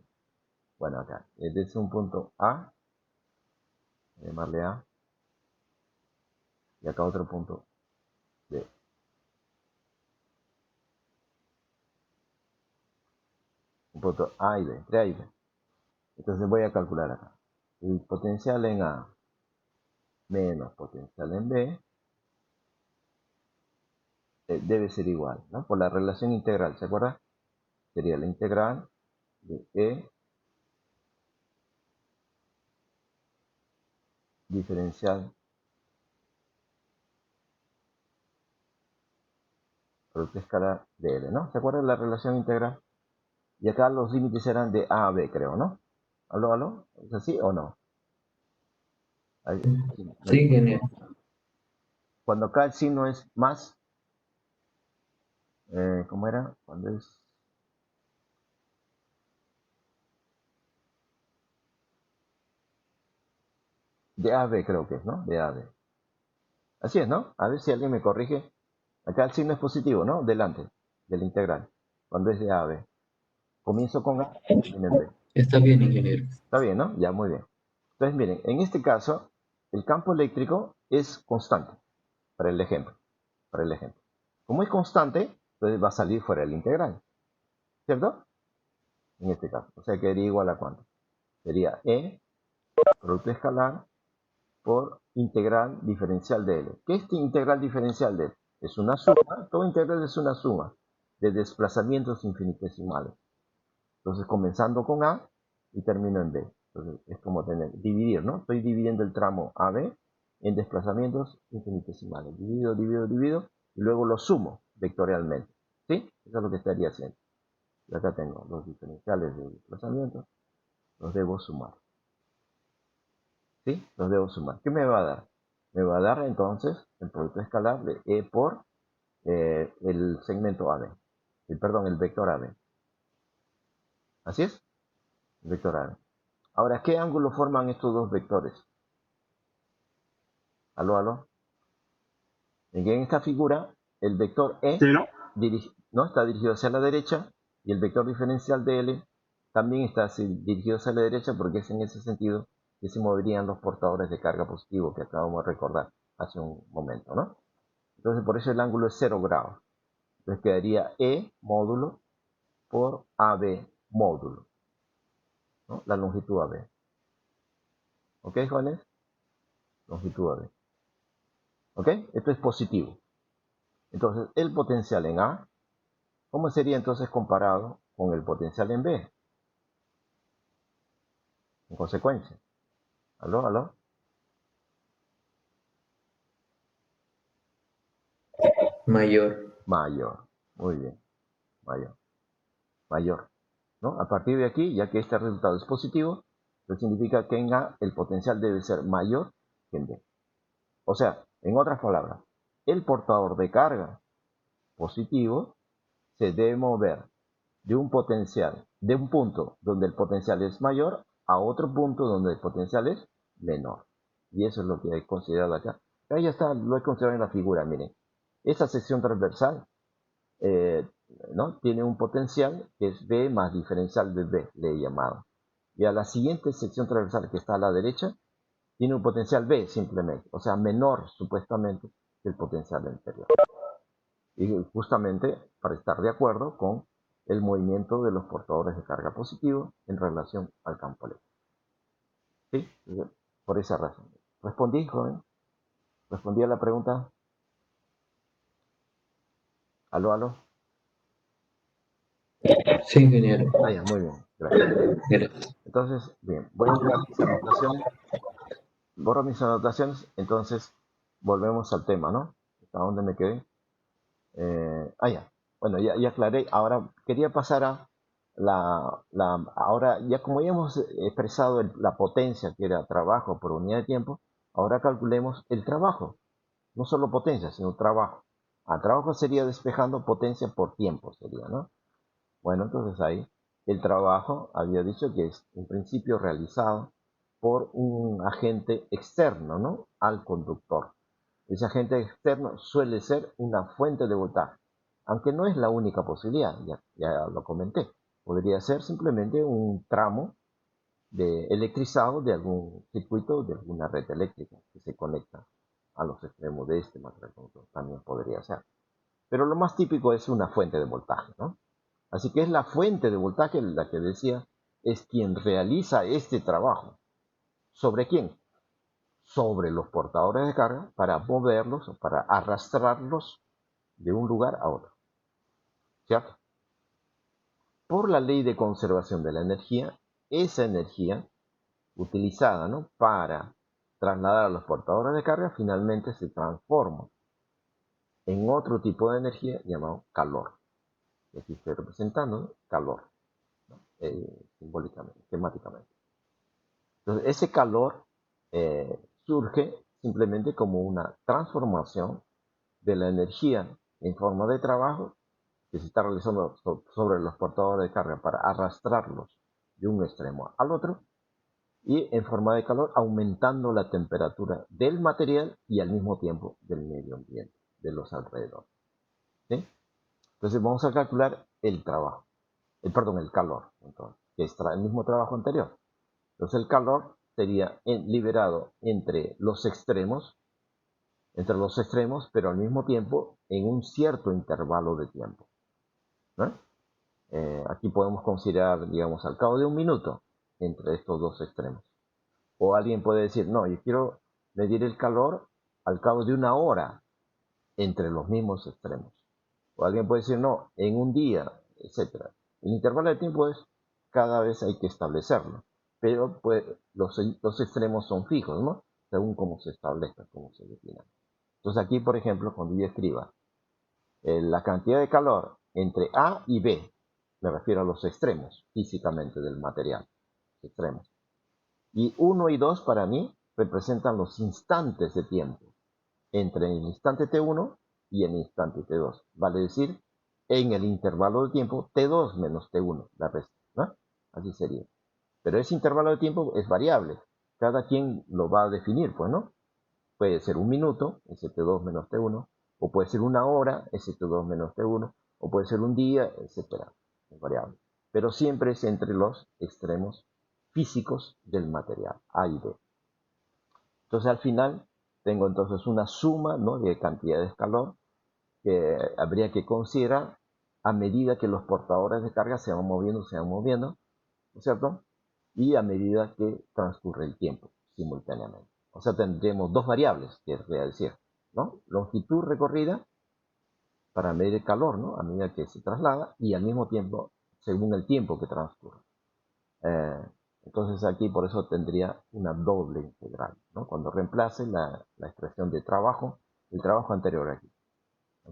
Bueno, acá. Este es un punto A. Llamarle A. Y acá otro punto B. Un punto A y B, entre A y B. Entonces voy a calcular acá. El potencial en A menos potencial en B debe ser igual, ¿no? Por la relación integral, ¿se acuerda? Sería la integral de E diferencial producto escalar de L, ¿no? ¿Se acuerda la relación integral? Y acá los límites eran de A a B, creo, ¿no? ¿Aló, aló? ¿Es así o no? Ahí, Sí, genial. cuando acá el signo es más, ¿cómo era? Cuando es de A a B, creo que es, ¿no? De A a B. Así es, ¿no? A ver si alguien me corrige. Acá el signo es positivo, ¿no? Delante de la integral. Cuando es de A a B. Comienzo con A y termino en B. Está bien, ingeniero. Está bien, ¿no? Ya, muy bien. Entonces, miren, en este caso, el campo eléctrico es constante, para el ejemplo. Para el ejemplo. Como es constante, entonces va a salir fuera de la integral. ¿Cierto? En este caso. O sea, quedaría igual a cuánto. Sería E, producto escalar, por integral diferencial de L. ¿Qué es integral diferencial de L? Es una suma, toda integral es una suma de desplazamientos infinitesimales. Entonces, comenzando con A y termino en B. Entonces, es como dividir, ¿no? Estoy dividiendo el tramo AB en desplazamientos infinitesimales. Divido, divido, divido, y luego lo sumo vectorialmente. ¿Sí? Eso es lo que estaría haciendo. Y acá tengo los diferenciales de desplazamiento, los debo sumar. ¿Sí? Los debo sumar. ¿Qué me va a dar? Me va a dar entonces el producto escalar de E por el segmento AB. Perdón, el vector AB. ¿Así es? El vector AB. Ahora, ¿qué ángulo forman estos dos vectores? ¿Aló, aló? En esta figura, el vector E ¿Cero? ¿no? Está dirigido hacia la derecha y el vector diferencial de L también está dirigido hacia la derecha porque es en ese sentido que se moverían los portadores de carga positivo que acabamos de recordar hace un momento, ¿no? Entonces, por eso el ángulo es 0 grados. Entonces quedaría E módulo por AB módulo, ¿no? La longitud AB. ¿Ok, jóvenes? Longitud AB. ¿Ok? Esto es positivo. Entonces, el potencial en A, ¿cómo sería entonces comparado con el potencial en B? En consecuencia. ¿Aló, aló? Mayor. Mayor. Muy bien. Mayor. Mayor. ¿No? A partir de aquí, ya que este resultado es positivo, eso significa que en A el potencial debe ser mayor que en B. O sea, en otras palabras, el portador de carga positivo se debe mover de un potencial, de un punto donde el potencial es mayor a otro punto donde el potencial es menor. Y eso es lo que he considerado acá. Ahí ya está, lo he considerado en la figura, miren. Esa sección transversal eh, ¿no? Tiene un potencial que es B más diferencial de B, le he llamado. Y a la siguiente sección transversal que está a la derecha, tiene un potencial B simplemente, o sea, menor supuestamente que el potencial anterior. Y justamente para estar de acuerdo con el movimiento de los portadores de carga positivo en relación al campo eléctrico. ¿Sí? Por esa razón. ¿Respondí, joven? ¿Respondí a la pregunta? ¿Aló, aló? Sí, ingeniero. Ah, ya, muy bien, gracias. Gracias. Entonces, bien, voy a borrar mis anotaciones. Borro mis anotaciones, entonces volvemos al tema, ¿no? ¿A dónde me quedé? Ya. Bueno, ya aclaré. Ahora quería pasar a ahora, ya como ya hemos expresado la potencia que era trabajo por unidad de tiempo, ahora calculemos el trabajo. No solo potencia, sino trabajo. Trabajo sería despejando potencia por tiempo, sería, ¿no? Bueno, entonces ahí el trabajo había dicho que es en principio realizado por un agente externo, ¿no? Al conductor. Ese agente externo suele ser una fuente de voltaje, aunque no es la única posibilidad, ya lo comenté. Podría ser simplemente un tramo electrizado de algún circuito, de alguna red eléctrica que se conecta a los extremos de este material conductor. También podría ser. Pero lo más típico es una fuente de voltaje, ¿no? Así que es la fuente de voltaje la que decía, es quien realiza este trabajo. ¿Sobre quién? Sobre los portadores de carga para moverlos o para arrastrarlos de un lugar a otro. ¿Cierto? Por la ley de conservación de la energía, esa energía utilizada, ¿no?, para trasladar a los portadores de carga finalmente se transforma en otro tipo de energía llamado calor. Y aquí estoy representando, ¿no?, calor, ¿no?, simbólicamente, temáticamente. Entonces, ese calor surge simplemente como una transformación de la energía en forma de trabajo que se está realizando sobre los portadores de carga para arrastrarlos de un extremo al otro, y en forma de calor aumentando la temperatura del material y al mismo tiempo del medio ambiente, de los alrededores. ¿Sí? Entonces vamos a calcular el trabajo, el calor, entonces, que es el mismo trabajo anterior. Entonces el calor sería liberado entre los extremos, pero al mismo tiempo en un cierto intervalo de tiempo, ¿no? Aquí podemos considerar, digamos, al cabo de un minuto entre estos dos extremos. O alguien puede decir, no, yo quiero medir el calor al cabo de una hora entre los mismos extremos. O alguien puede decir, no, en un día, etc. El intervalo de tiempo es, cada vez hay que establecerlo. Pero pues, los extremos son fijos, ¿no? Según cómo se establezca, cómo se defina. Entonces aquí, por ejemplo, cuando yo escriba la cantidad de calor entre A y B, me refiero a los extremos físicamente del material, extremos. Y 1 y 2 para mí representan los instantes de tiempo entre el instante T1 y el instante T2. Vale decir, en el intervalo de tiempo T2 menos T1, la resta, ¿no? Así sería. Pero ese intervalo de tiempo es variable. Cada quien lo va a definir, pues, ¿no? Puede ser un minuto, ese T2 menos T1, o puede ser una hora, ese T2 menos T1, o puede ser un día, etc. Es variable. Pero siempre es entre los extremos físicos del material, A y B. Entonces al final tengo entonces una suma, ¿no?, de cantidades de calor que habría que considerar a medida que los portadores de carga se van moviendo, ¿no es cierto? Y a medida que transcurre el tiempo simultáneamente. O sea, tendremos dos variables, que es decir, ¿no? Longitud recorrida para medir el calor, ¿no?, a medida que se traslada, y al mismo tiempo, según el tiempo que transcurre. Entonces aquí por eso tendría una doble integral, ¿no? Cuando reemplace la expresión de trabajo, el trabajo anterior aquí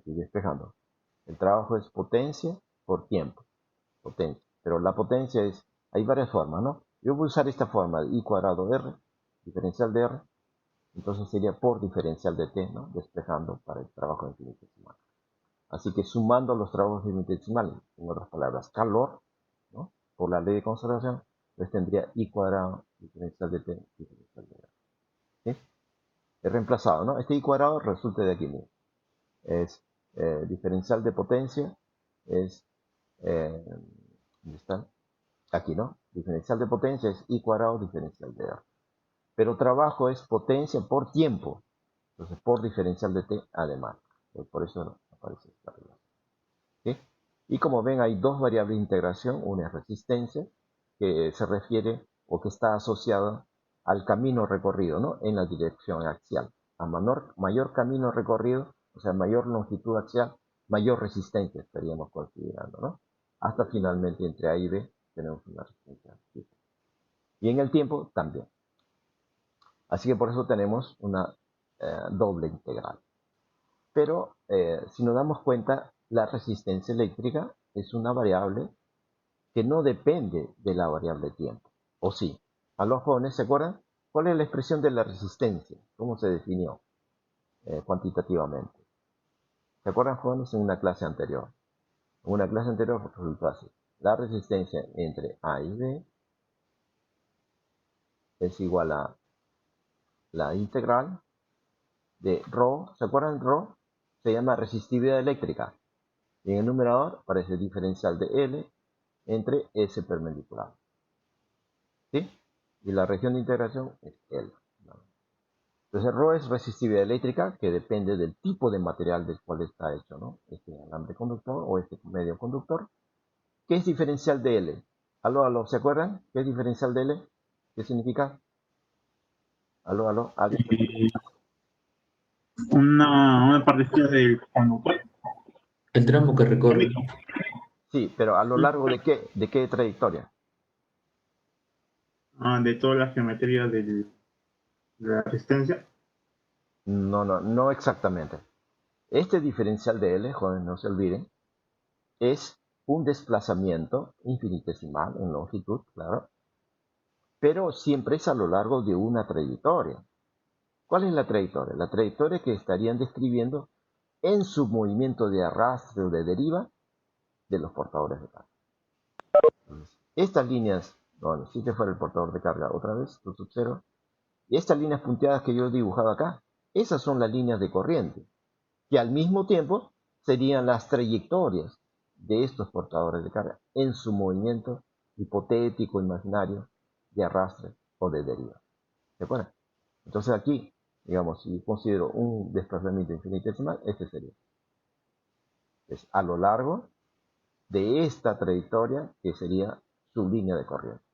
despejando. El trabajo es potencia por tiempo, potencia. Pero la potencia hay varias formas, ¿no? Yo voy a usar esta forma, I cuadrado R, diferencial de R, entonces sería por diferencial de T, ¿no?, despejando para el trabajo infinitesimal. Así que sumando los trabajos infinitesimales, en otras palabras, calor, ¿no?, por la ley de conservación, pues tendría I cuadrado diferencial de T diferencial de R. ¿Sí? He reemplazado, ¿no? Este I cuadrado resulta de aquí mismo. Es diferencial de potencia, es, ¿dónde está? Aquí, ¿no? Diferencial de potencia es I cuadrado diferencial de R. Pero trabajo es potencia por tiempo. Entonces, por diferencial de T, además. Por eso aparece esta relación. ¿Sí? Y como ven, hay dos variables de integración. Una es resistencia, que se refiere o que está asociada al camino recorrido, ¿no?, en la dirección axial. A mayor camino recorrido, o sea, mayor longitud axial, mayor resistencia estaríamos considerando, ¿no? Hasta finalmente entre A y B tenemos una resistencia fija. Y en el tiempo también. Así que por eso tenemos una doble integral. Pero si nos damos cuenta, la resistencia eléctrica es una variable que no depende de la variable tiempo. ¿O sí? A los jóvenes, ¿se acuerdan? ¿Cuál es la expresión de la resistencia? ¿Cómo se definió cuantitativamente? ¿Se acuerdan, jóvenes, en una clase anterior? En una clase anterior resultó así. La resistencia entre A y B es igual a la integral de ρ. ¿Se acuerdan? Ρ se llama resistividad eléctrica. Y en el numerador aparece el diferencial de L entre S perpendicular. ¿Sí? Y la región de integración es L. Entonces, ρ es resistividad eléctrica, que depende del tipo de material del cual está hecho, ¿no? Este alambre conductor o este medio conductor. ¿Qué es diferencial de L? Aló, aló, ¿se acuerdan? ¿Qué es diferencial de L? ¿Qué significa? Aló, aló, ¿alguien? Una partecilla del conductor. El tramo que recorre. Sí, pero ¿a lo largo de qué trayectoria? De toda la geometría de la resistencia. No exactamente. Este diferencial de L, jóvenes, no se olviden, es un desplazamiento infinitesimal en longitud, claro, pero siempre es a lo largo de una trayectoria. ¿Cuál es la trayectoria? La trayectoria que estarían describiendo en su movimiento de arrastre o de deriva de los portadores de carga. Estas líneas, bueno, si este fuera el portador de carga otra vez, tu sub 0, y estas líneas punteadas que yo he dibujado acá, esas son las líneas de corriente, que al mismo tiempo serían las trayectorias de estos portadores de carga en su movimiento hipotético, imaginario, de arrastre o de deriva. ¿De acuerdo? Entonces aquí, digamos, si considero un desplazamiento infinitesimal, este sería. Es a lo largo de esta trayectoria que sería su línea de corriente.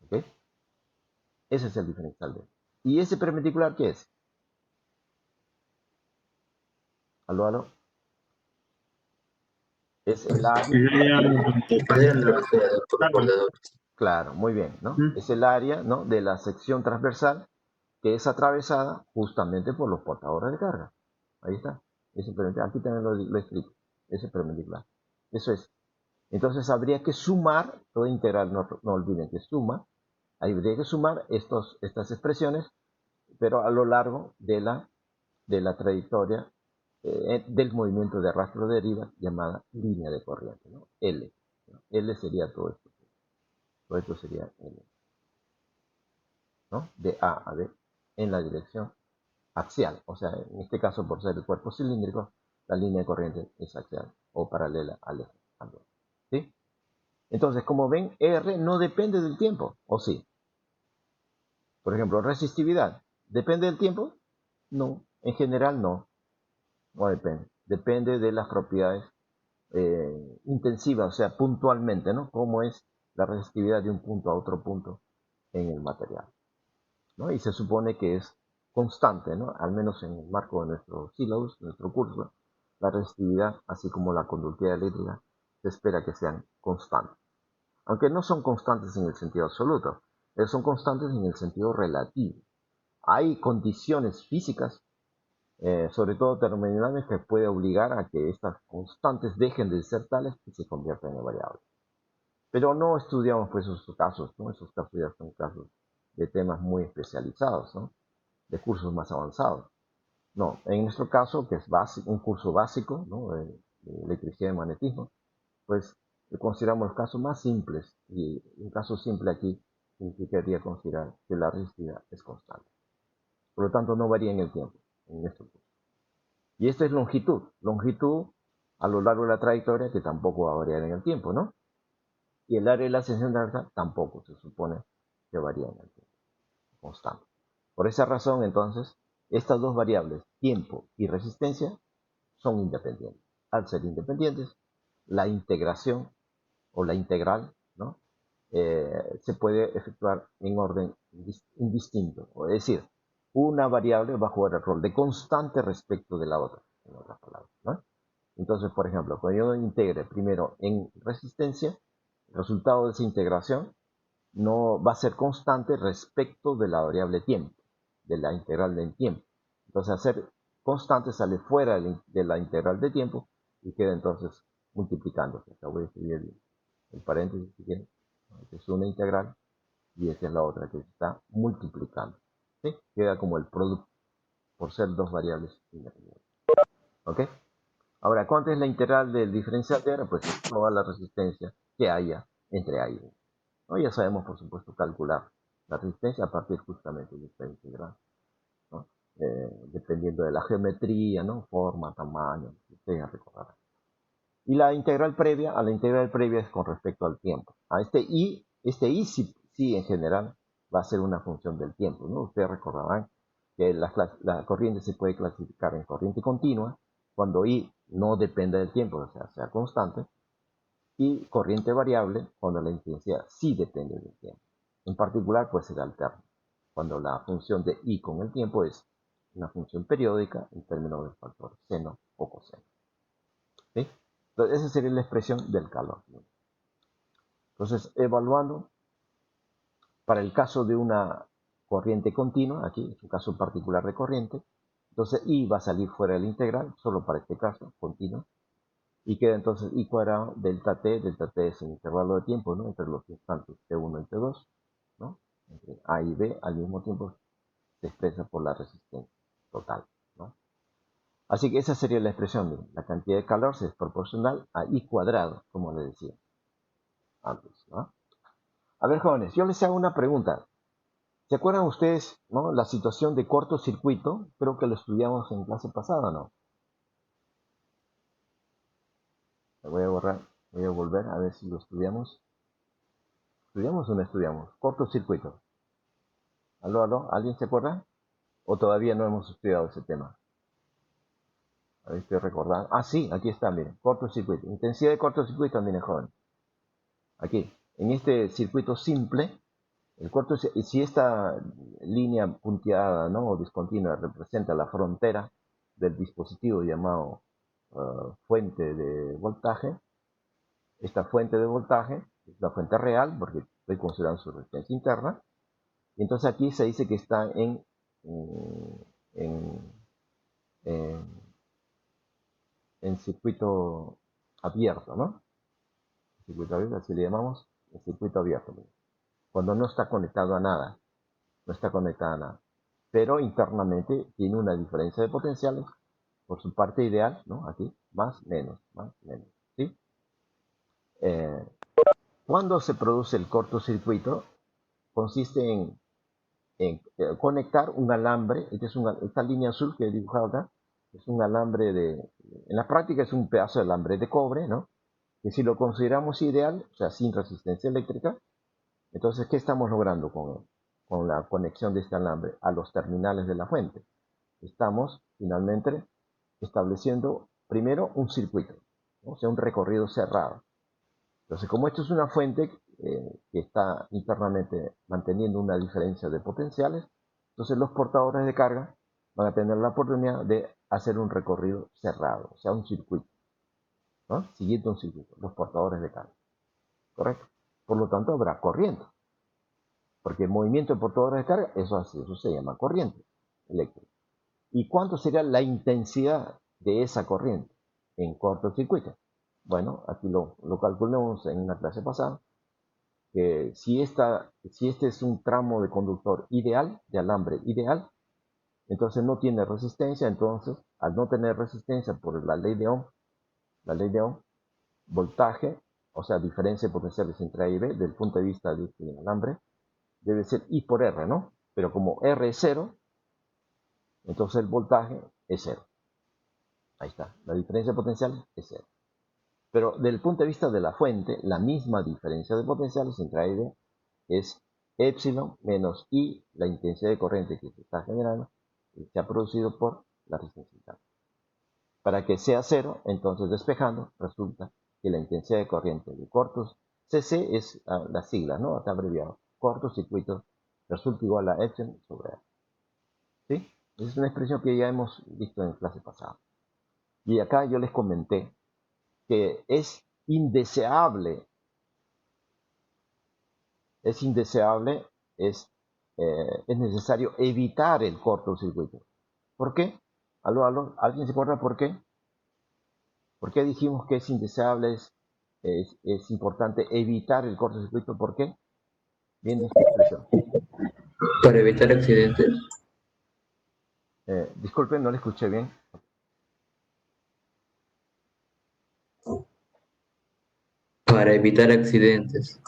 ¿Ok? Ese es el diferencial de. ¿Y ese perpendicular qué es? ¿Aló, aló? Es el área. Claro, muy bien, ¿no? Es el área, ¿no?, de la sección transversal que es atravesada justamente por los portadores de carga. Ahí está. Ese perpendicular. Aquí también lo explico. Ese perpendicular. Eso es. Entonces habría que sumar, toda integral, no olviden que suma, habría que sumar estas expresiones, pero a lo largo de la trayectoria del movimiento de arrastre de deriva llamada línea de corriente, ¿no? L. ¿No? L sería todo esto. Todo esto sería L. ¿No? De A a B en la dirección axial. O sea, en este caso, por ser el cuerpo cilíndrico, la línea de corriente es axial o paralela al eje también. ¿Sí? Entonces, como ven, R no depende del tiempo, ¿o sí? Por ejemplo, resistividad, ¿depende del tiempo? No, en general no depende. Depende de las propiedades intensivas, o sea, puntualmente, ¿no? Cómo es la resistividad de un punto a otro punto en el material, ¿no? Y se supone que es constante, ¿no? Al menos en el marco de nuestro syllabus, nuestro curso, la resistividad, así como la conductividad eléctrica, se espera que sean constantes. Aunque no son constantes en el sentido absoluto, son constantes en el sentido relativo. Hay condiciones físicas, sobre todo termodinámicas, que pueden obligar a que estas constantes dejen de ser tales y se conviertan en variables. Pero no estudiamos pues esos casos, ¿no? Esos casos ya son casos de temas muy especializados, ¿no? De cursos más avanzados. No, en nuestro caso, que es básico, un curso básico, ¿no?, de electricidad y magnetismo, pues consideramos los casos más simples, y un caso simple aquí significaría considerar que la resistividad es constante. Por lo tanto, no varía en el tiempo, en nuestro curso. Y esta es longitud a lo largo de la trayectoria, que tampoco va a variar en el tiempo, ¿no? Y el área de la sección de alta tampoco se supone que varía en el tiempo, constante. Por esa razón, entonces, estas dos variables, tiempo y resistencia, son independientes. Al ser independientes, la integración o la integral, ¿no?, se puede efectuar en orden indistinto. Es decir, una variable va a jugar el rol de constante respecto de la otra. en otras palabras, ¿no? Entonces, por ejemplo, cuando yo integre primero en resistencia, el resultado de esa integración no va a ser constante respecto de la variable tiempo, de la integral del tiempo. Entonces, hacer constante sale fuera de la integral de tiempo y queda entonces multiplicándose. Acá voy a escribir el paréntesis si quieren. Esta es una integral y esta es la otra que se está multiplicando. ¿Sí? Queda como el producto por ser dos variables independientes. ¿Ok? Ahora, ¿cuánto es la integral del diferencial de R? Pues toda la resistencia que haya entre A y B. ¿No? Ya sabemos, por supuesto, calcular la resistencia a partir justamente de esta integral, ¿no? Dependiendo de la geometría, ¿no? Forma, tamaño, ustedes recordarán. Y la integral previa, a la integral previa es con respecto al tiempo. A este I sí en general va a ser una función del tiempo, ¿no? Ustedes recordarán que la corriente se puede clasificar en corriente continua cuando I no depende del tiempo, o sea constante, y corriente variable cuando la intensidad sí depende del tiempo. En particular puede ser alterno, cuando la función de I con el tiempo es una función periódica en términos del factor seno o coseno. ¿Sí? Entonces, esa sería la expresión del calor. Entonces, evaluando, para el caso de una corriente continua, aquí es un caso particular de corriente, entonces I va a salir fuera de la integral, solo para este caso, continuo, y queda entonces I cuadrado delta T es el intervalo de tiempo, ¿no? Entre los instantes T1 y T2, ¿no? Entre A y B al mismo tiempo se expresa por la resistencia total, ¿no? Así que esa sería la expresión de la cantidad de calor es proporcional a I cuadrado, como le decía antes, ¿no? A ver, jóvenes, yo les hago una pregunta. ¿Se acuerdan ustedes, ¿no? La situación de cortocircuito? Creo que lo estudiamos en clase pasada, ¿no? Me voy a borrar, voy a volver a ver si lo estudiamos. ¿Estudiamos o no estudiamos? Cortocircuito. ¿Aló, aló? ¿Alguien se acuerda? ¿O todavía no hemos estudiado ese tema? A ver, estoy recordando. Ah, sí, aquí está, miren. Cortocircuito. Intensidad de cortocircuito, miren, joven. Aquí, en este circuito simple, si esta línea punteada, ¿no? O discontinua representa la frontera del dispositivo llamado fuente de voltaje, esta fuente de voltaje es la fuente real, porque estoy considerando su resistencia interna, y entonces aquí se dice que está en circuito abierto, ¿no? Circuito abierto, así le llamamos, el circuito abierto. Cuando no está conectado a nada, no está conectada a nada. Pero internamente tiene una diferencia de potenciales por su parte ideal, ¿no? Aquí, más, menos, ¿sí? Cuando se produce el cortocircuito, consiste en conectar un alambre, esta línea azul que he dibujado acá, es un alambre en la práctica es un pedazo de alambre de cobre, ¿no? Que si lo consideramos ideal, o sea, sin resistencia eléctrica, entonces, ¿qué estamos logrando con la conexión de este alambre a los terminales de la fuente? Estamos finalmente estableciendo primero un circuito, ¿no? O sea, un recorrido cerrado. Entonces, como esto es una fuente que está internamente manteniendo una diferencia de potenciales, entonces los portadores de carga van a tener la oportunidad de hacer un recorrido cerrado, o sea, un circuito, ¿no? Siguiendo un circuito, los portadores de carga, ¿correcto? Por lo tanto, habrá corriente, porque el movimiento de portadores de carga, eso se llama corriente eléctrica. ¿Y cuánto sería la intensidad de esa corriente en cortocircuito? Bueno, aquí lo calculamos en una clase pasada, que si este es un tramo de conductor ideal, de alambre ideal, entonces no tiene resistencia, entonces al no tener resistencia por la ley de Ohm, voltaje, o sea, diferencia de potenciales entre A y B, desde el punto de vista de este alambre, debe ser I por R, ¿no? Pero como R es 0, entonces el voltaje es 0. Ahí está, la diferencia de potencial es 0. Pero desde el punto de vista de la fuente, la misma diferencia de potenciales entre A y B es epsilon menos I, la intensidad de corriente que se está generando, y se ha producido por la resistencia interna. Para que sea 0, entonces despejando, resulta que la intensidad de corriente de cortos, CC es la sigla, ¿no? Está abreviado. Cortocircuito resulta igual a epsilon sobre R. ¿Sí? Esa es una expresión que ya hemos visto en clase pasada. Y acá yo les comenté que es indeseable, es necesario evitar el cortocircuito. ¿Por qué? Aló, aló, ¿alguien se acuerda por qué? ¿Por qué dijimos que es indeseable, es importante evitar el cortocircuito? ¿Por qué? Viendo esta expresión. Para evitar accidentes. Disculpen, no le escuché bien. Para evitar accidentes.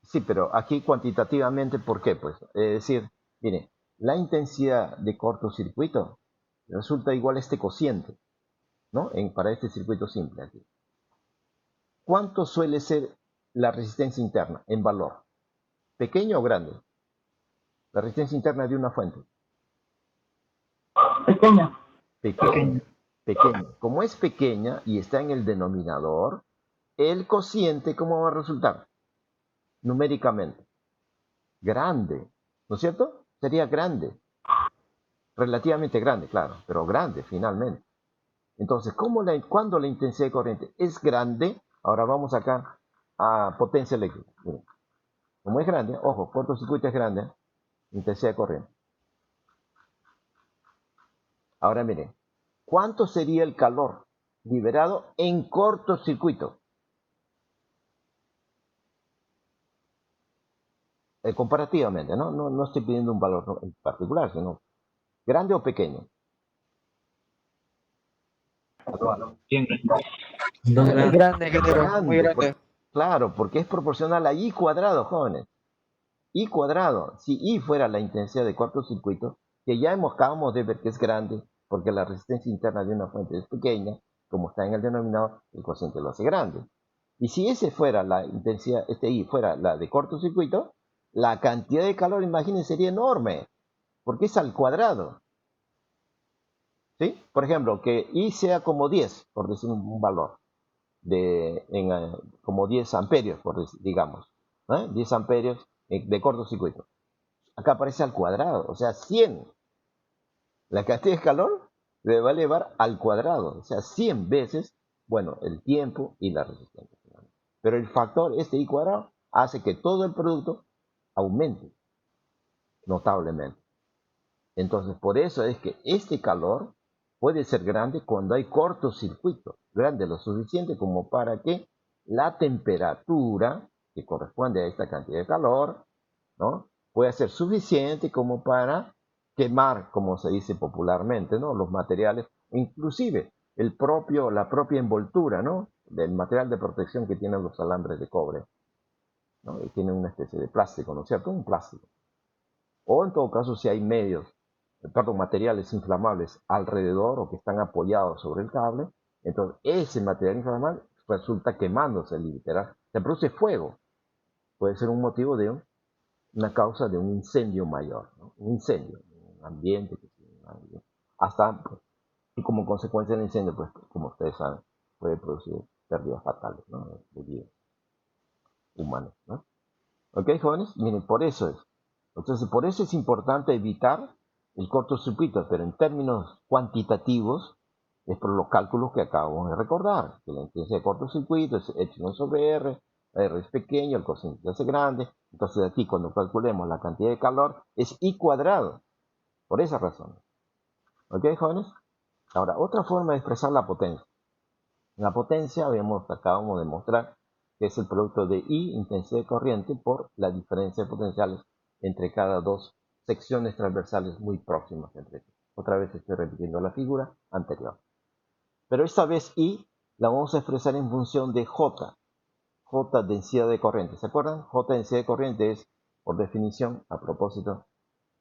Sí, pero aquí cuantitativamente, ¿por qué? Pues, es decir, mire, la intensidad de cortocircuito resulta igual a este cociente, ¿no? Para este circuito simple aquí. ¿Cuánto suele ser la resistencia interna en valor? ¿Pequeño o grande? La resistencia interna de una fuente. Pequeña. Pequeña. Pequeña. Como es pequeña y está en el denominador, el cociente, ¿cómo va a resultar? Numéricamente. Grande. ¿No es cierto? Sería grande. Relativamente grande, claro, pero grande finalmente. Entonces, cuando la intensidad de corriente es grande, ahora vamos acá a potencia eléctrica. Miren, como es grande, ojo, cortocircuito es grande, intensidad de corriente. Ahora miren, ¿cuánto sería el calor liberado en cortocircuito? Comparativamente, ¿no? No estoy pidiendo un valor en particular, sino grande o pequeño. Bien. No Es gran- grande, ingeniero, muy Grande, grande. claro, porque es proporcional a I cuadrado, jóvenes. I cuadrado. Si I fuera la intensidad de cortocircuito, que ya acabamos de ver que es grande, porque la resistencia interna de una fuente es pequeña, como está en el denominador, el cociente lo hace grande. Y si ese fuera la intensidad, este I fuera la de cortocircuito, la cantidad de calor, imagínense, sería enorme, porque es al cuadrado. ¿Sí? Por ejemplo, que I sea como 10, por decir un valor, como 10 amperios, digamos. 10 amperios de cortocircuito. Acá aparece al cuadrado, o sea, 100. La cantidad de calor le va a elevar al cuadrado, o sea, 100 veces, bueno, el tiempo y la resistencia. Pero el factor este I cuadrado hace que todo el producto aumente notablemente. Entonces, por eso es que este calor puede ser grande cuando hay cortocircuito, grande lo suficiente como para que la temperatura que corresponde a esta cantidad de calor, ¿no? Pueda ser suficiente como para quemar, como se dice popularmente, ¿no? Los materiales, inclusive la propia envoltura, ¿no? Del material de protección que tienen los alambres de cobre, ¿no? Y tienen una especie de plástico, ¿no es cierto? Un plástico. O en todo caso, si hay materiales inflamables alrededor o que están apoyados sobre el cable, entonces ese material inflamable resulta quemándose literal. Se produce fuego. Puede ser un motivo de una causa de un incendio mayor, ¿no? Un incendio, un ambiente, hasta, y como consecuencia del incendio, pues como ustedes saben, puede producir pérdidas fatales, ¿no? De vidas humanas, ¿no? ¿Ok, jóvenes? Miren, por eso es. Entonces, por eso es importante evitar el cortocircuito, pero en términos cuantitativos, es por los cálculos que acabamos de recordar, que la intensidad de cortocircuito es epsilon sobre R es pequeño, el cociente se hace grande, entonces aquí cuando calculemos la cantidad de calor es I cuadrado, por esa razón. ¿Ok, jóvenes? Ahora, otra forma de expresar la potencia. La potencia, acabamos de mostrar que es el producto de I, intensidad de corriente, por la diferencia de potenciales entre cada dos secciones transversales muy próximas entre sí. Otra vez estoy repitiendo la figura anterior. Pero esta vez I la vamos a expresar en función de J. J densidad de corriente. ¿Se acuerdan? J densidad de corriente es, por definición, a propósito,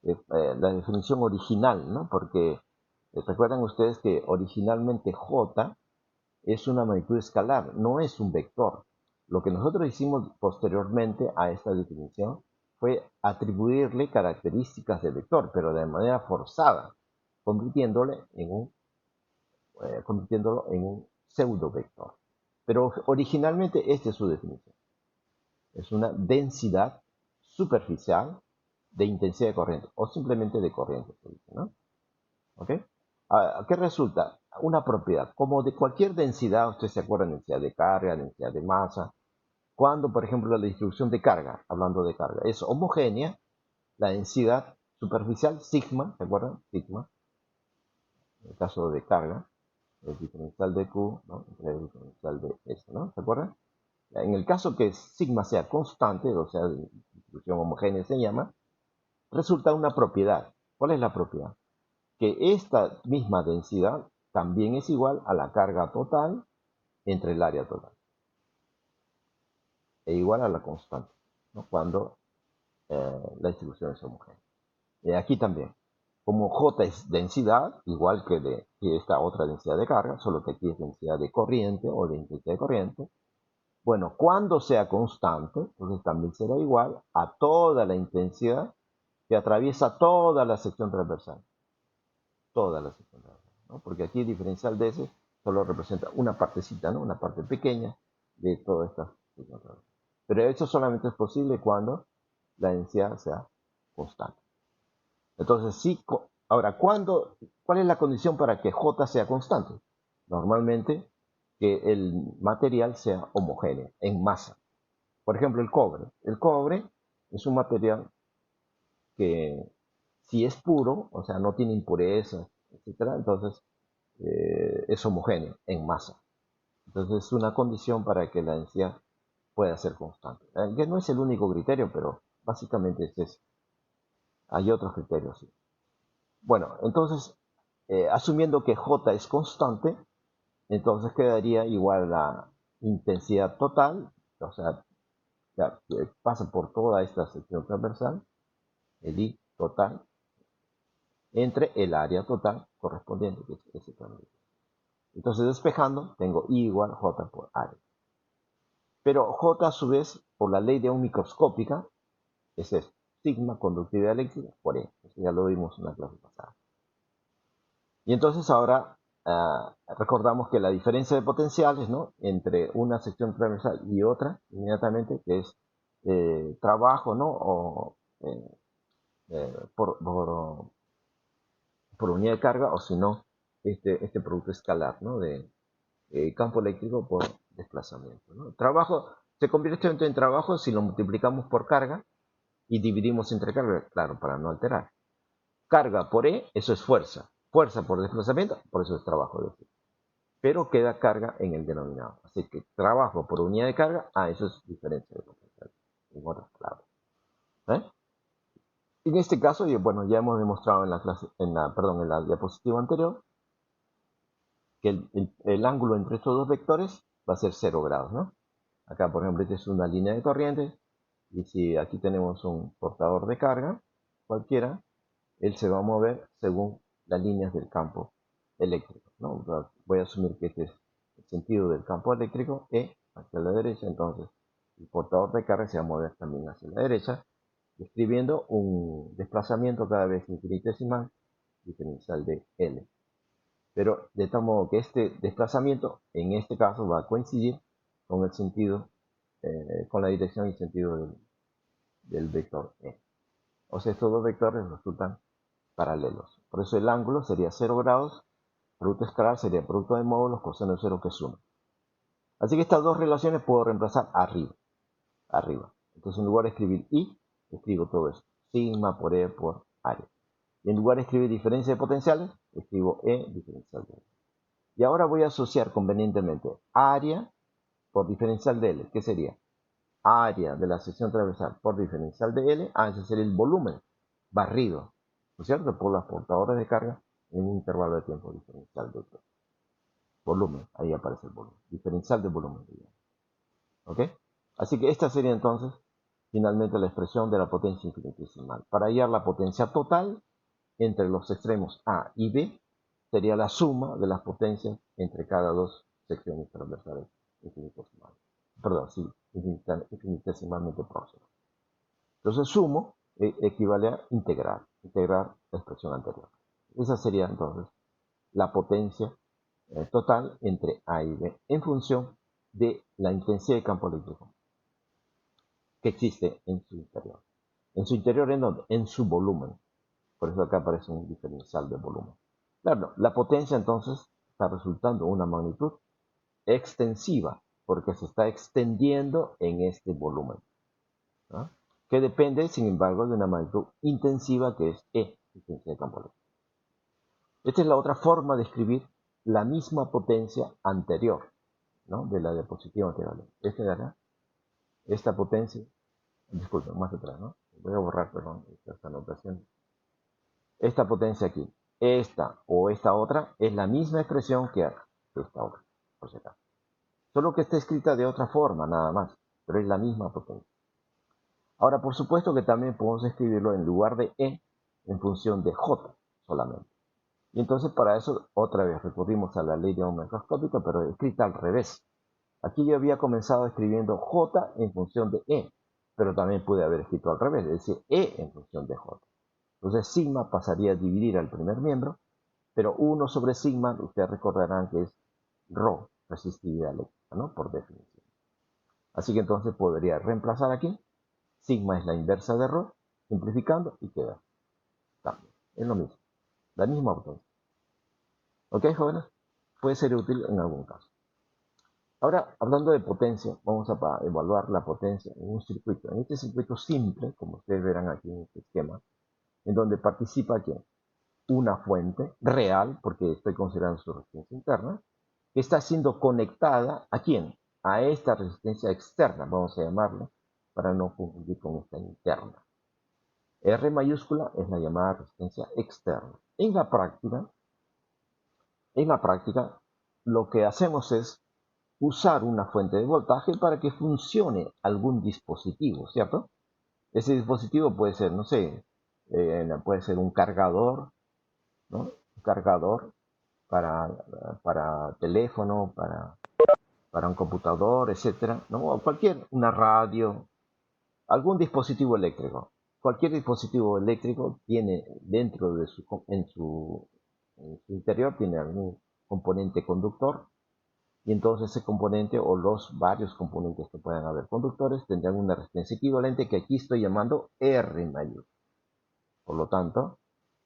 la definición original, ¿no? Porque recuerdan ustedes que originalmente J es una magnitud escalar, no es un vector. Lo que nosotros hicimos posteriormente a esta definición fue atribuirle características de vector, pero de manera forzada, convirtiéndolo en un pseudo vector. Pero originalmente esta es su definición. Es una densidad superficial de intensidad de corriente, o simplemente de corriente, ¿no? ¿Ok? ¿A qué resulta? Una propiedad. Como de cualquier densidad, usted se acuerda, densidad de carga, densidad de masa. Cuando, por ejemplo, la distribución de carga, hablando de carga, es homogénea, la densidad superficial, sigma, ¿se acuerdan? Sigma, en el caso de carga, el diferencial de Q, ¿no? Entre el diferencial de S, ¿no? ¿Se acuerdan? En el caso que sigma sea constante, o sea, distribución homogénea se llama, resulta una propiedad. ¿Cuál es la propiedad? Que esta misma densidad también es igual a la carga total entre el área total. E igual a la constante, ¿no? Cuando la distribución es homogénea. Aquí también, como J es densidad, igual que esta otra densidad de carga, solo que aquí es densidad de corriente o de intensidad de corriente. Bueno, cuando sea constante, entonces también será igual a toda la intensidad que atraviesa toda la sección transversal. Toda la sección transversal, ¿no? Porque aquí el diferencial de S solo representa una partecita, ¿no? Una parte pequeña de toda esta sección transversal. Pero eso solamente es posible cuando la densidad sea constante. Entonces, sí, ahora, ¿cuál es la condición para que J sea constante? Normalmente, que el material sea homogéneo, en masa. Por ejemplo, el cobre. El cobre es un material que, si es puro, o sea, no tiene impurezas, etc., entonces es homogéneo, en masa. Entonces, es una condición para que la densidad pueda ser constante. Que no es el único criterio, pero básicamente es eso. Hay otros criterios, sí. Bueno, entonces, asumiendo que J es constante, entonces quedaría igual la intensidad total, o sea, pasa por toda esta sección transversal, el I total, entre el área total correspondiente, que es ese cambio. Entonces, despejando, tengo I igual J por área. Pero J, a su vez, por la ley de Ohm microscópica, es esto, sigma conductividad eléctrica por E. Eso ya lo vimos en la clase pasada. Y entonces ahora recordamos que la diferencia de potenciales, ¿no?, entre una sección transversal y otra, inmediatamente, que es trabajo, ¿no?, o, por unidad de carga, o si no, este producto escalar, ¿no?, de campo eléctrico por desplazamiento, ¿no? Trabajo se convierte en trabajo si lo multiplicamos por carga y dividimos entre carga, claro, para no alterar. Carga por E, eso es fuerza. Fuerza por desplazamiento, por eso es trabajo de E. Pero queda carga en el denominador. Así que trabajo por unidad de carga, eso es diferencia de potencial. En otras palabras. En este caso, bueno, ya hemos demostrado en la diapositiva anterior, que el ángulo entre estos dos vectores va a ser 0 grados, ¿no? Acá, por ejemplo, esta es una línea de corriente, y si aquí tenemos un portador de carga, cualquiera, él se va a mover según las líneas del campo eléctrico, ¿no? Voy a asumir que este es el sentido del campo eléctrico, E hacia la derecha, entonces el portador de carga se va a mover también hacia la derecha, describiendo un desplazamiento cada vez infinitesimal, diferencial de L. Pero de tal modo que este desplazamiento, en este caso, va a coincidir con el sentido, con la dirección y sentido del vector E. O sea, estos dos vectores resultan paralelos. Por eso el ángulo sería 0 grados, producto escalar sería producto de módulos, coseno de 0, que es 1. Así que estas dos relaciones puedo reemplazar arriba. Entonces, en lugar de escribir I, escribo todo esto, sigma por E por área. Y en lugar de escribir diferencia de potenciales, escribo E diferencial de L. Y ahora voy a asociar convenientemente área por diferencial de L. ¿Qué sería? Área de la sección transversal por diferencial de L. Ese sería el volumen barrido, ¿no es cierto?, por las portadoras de carga en un intervalo de tiempo diferencial de volumen. Ahí aparece el volumen. Diferencial de volumen. ¿Ok? Así que esta sería entonces finalmente la expresión de la potencia infinitesimal. Para hallar la potencia total entre los extremos A y B, sería la suma de las potencias entre cada dos secciones transversales infinitesimales. Perdón, sí, infinitesimalmente próximas. Entonces sumo equivale a integrar la expresión anterior. Esa sería entonces la potencia total entre A y B en función de la intensidad de campo eléctrico que existe en su interior. ¿En su interior en dónde? En su volumen. Por eso acá aparece un diferencial de volumen. Claro, la potencia entonces está resultando una magnitud extensiva, porque se está extendiendo en este volumen, ¿no? Que depende, sin embargo, de una magnitud intensiva que es E, intensidad de campo eléctrico. Esta es la otra forma de escribir la misma potencia anterior, ¿no? De la diapositiva anterior. Esta de acá, esta potencia, disculpen, más atrás, ¿no? Voy a borrar, perdón, esta anotación. Esta potencia aquí, esta o esta otra, es la misma expresión que esta otra, por si acaso. Solo que está escrita de otra forma, nada más, pero es la misma potencia. Ahora, por supuesto que también podemos escribirlo en lugar de E, en función de J solamente. Y entonces para eso otra vez recurrimos a la ley de Ohm macroscópica, pero escrita al revés. Aquí yo había comenzado escribiendo J en función de E, pero también pude haber escrito al revés, es decir, E en función de J. Entonces sigma pasaría a dividir al primer miembro, pero 1 sobre sigma, ustedes recordarán que es ρ, resistividad eléctrica, ¿no? Por definición. Así que entonces podría reemplazar aquí, sigma es la inversa de ρ, simplificando y queda. También, es lo mismo, la misma potencia. ¿Ok, jóvenes? Puede ser útil en algún caso. Ahora, hablando de potencia, vamos a evaluar la potencia en un circuito. En este circuito simple, como ustedes verán aquí en este esquema, en donde participa aquí una fuente real, porque estoy considerando su resistencia interna, que está siendo conectada ¿a quién? A esta resistencia externa, vamos a llamarla, para no confundir con esta interna. R mayúscula es la llamada resistencia externa. En la práctica, lo que hacemos es usar una fuente de voltaje para que funcione algún dispositivo, ¿cierto? Ese dispositivo puede ser, no sé, puede ser un cargador, ¿no? Un cargador para teléfono, para un computador, etcétera, ¿no? O una radio, algún dispositivo eléctrico. Cualquier dispositivo eléctrico tiene dentro de en su interior tiene algún componente conductor, y entonces ese componente o los varios componentes que puedan haber conductores tendrán una resistencia equivalente que aquí estoy llamando R mayúscula. Por lo tanto,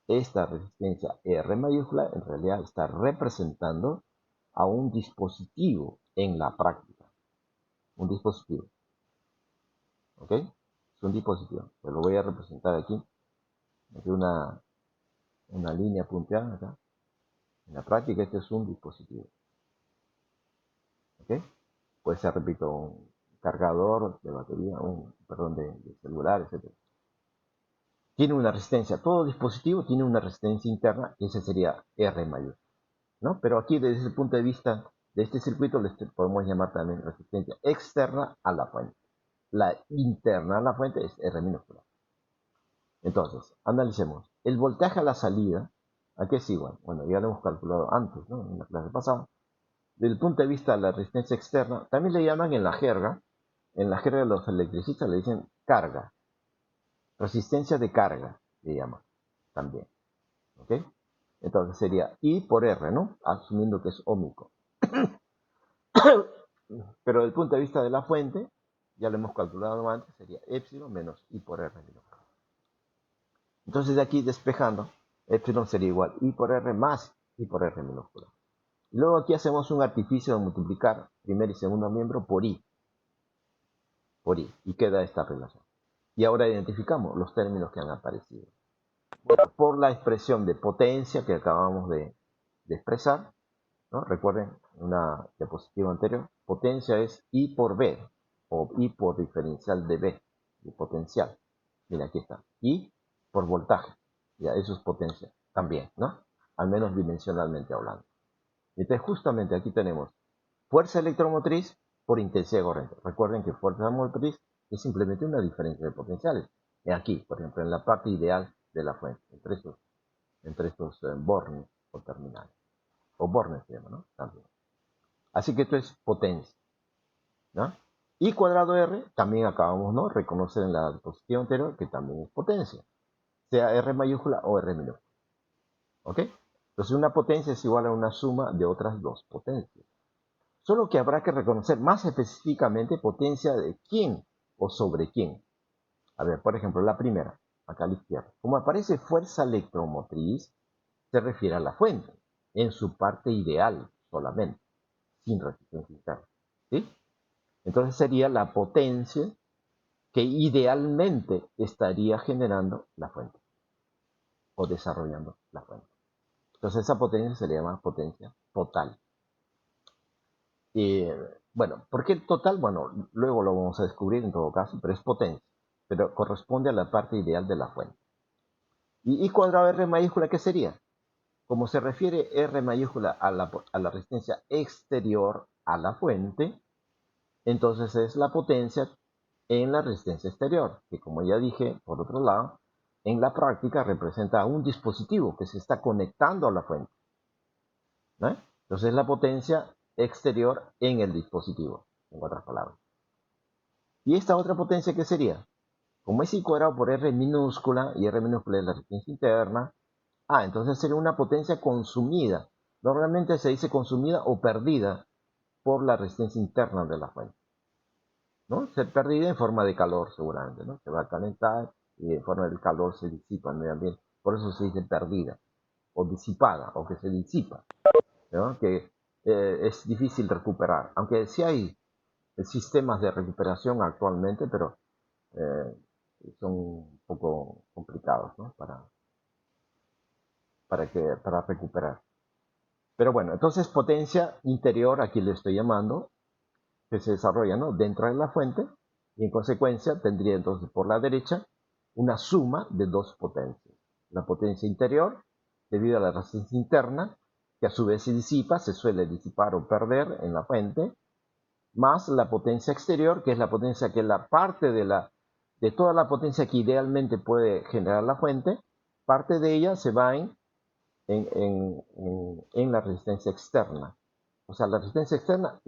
esta resistencia R mayúscula en realidad está representando a un dispositivo en la práctica. Un dispositivo. ¿Ok? Es un dispositivo. Pues lo voy a representar aquí. Aquí una línea punteada acá. En la práctica este es un dispositivo. ¿Ok? Puede ser, repito, un cargador de batería, de celular, etc. Tiene una resistencia. Todo dispositivo tiene una resistencia interna, y ese sería R mayúscula, ¿no? Pero aquí desde el punto de vista de este circuito les podemos llamar también resistencia externa a la fuente. La interna a la fuente es R minúscula. Entonces, analicemos. El voltaje a la salida, aquí es igual. Bueno, ya lo hemos calculado antes, ¿no? En la clase pasada. Desde el punto de vista de la resistencia externa, también le llaman en la jerga de los electricistas le dicen carga. Resistencia de carga, le llaman también. ¿Ok? Entonces sería I por R, ¿no? Asumiendo que es óhmico. Pero desde el punto de vista de la fuente, ya lo hemos calculado antes, sería epsilon menos I por R. Entonces de aquí despejando, epsilon sería igual I por R más I por R minúscula. Y luego aquí hacemos un artificio de multiplicar primer y segundo miembro por I. Y queda esta relación. Y ahora identificamos los términos que han aparecido. Bueno, por la expresión de potencia que acabamos de expresar, ¿no? Recuerden, en una diapositiva anterior, potencia es I por B, o I por diferencial de B, de potencial. Mira, aquí está. I por voltaje. Ya, eso es potencia también, ¿no? Al menos dimensionalmente hablando. Entonces, justamente aquí tenemos fuerza electromotriz por intensidad de corriente. Recuerden que fuerza motriz es simplemente una diferencia de potenciales. Aquí, por ejemplo, en la parte ideal de la fuente, entre estos bornes o terminales. O bornes se llama, ¿no? También. Así que esto es potencia, ¿no? Y cuadrado R, también acabamos, ¿no? Reconocer en la diapositiva anterior que también es potencia. Sea R mayúscula o R minúscula. ¿Ok? Entonces una potencia es igual a una suma de otras dos potencias. Solo que habrá que reconocer más específicamente potencia de quién o sobre quién. A ver, por ejemplo, la primera, acá a la izquierda. Como aparece fuerza electromotriz, se refiere a la fuente, en su parte ideal solamente, sin resistencia interna. ¿Sí? Entonces sería la potencia que idealmente estaría generando la fuente o desarrollando la fuente. Entonces esa potencia se le llama potencia total. Y bueno, ¿por qué total? Bueno, luego lo vamos a descubrir en todo caso, pero es potencia, pero corresponde a la parte ideal de la fuente. ¿Y I cuadrado R mayúscula qué sería? Como se refiere R mayúscula a la resistencia exterior a la fuente, entonces es la potencia en la resistencia exterior, que como ya dije, por otro lado, en la práctica representa un dispositivo que se está conectando a la fuente, ¿no? Entonces es la potencia exterior en el dispositivo, en otras palabras. ¿Y esta otra potencia qué sería? Como es I cuadrado por R minúscula, y R minúscula es la resistencia interna, entonces sería una potencia consumida. Normalmente se dice consumida o perdida por la resistencia interna de la fuente, ¿no? Se perdida en forma de calor seguramente, ¿no? Se va a calentar y en forma del calor se disipa en el medio ambiente. Por eso se dice perdida o disipada o que se disipa, ¿no? Que es difícil recuperar, aunque sí hay sistemas de recuperación actualmente, pero son un poco complicados, ¿no? para recuperar. Pero bueno, entonces potencia interior, aquí le estoy llamando, que se desarrolla, ¿no?, dentro de la fuente, y en consecuencia tendría entonces por la derecha una suma de dos potencias. La potencia interior, debido a la resistencia interna, que a su vez se disipa, se suele disipar o perder en la fuente, más la potencia exterior, que es la potencia que la parte de toda la potencia que idealmente puede generar la fuente, parte de ella se va en la resistencia externa. O sea, la resistencia externa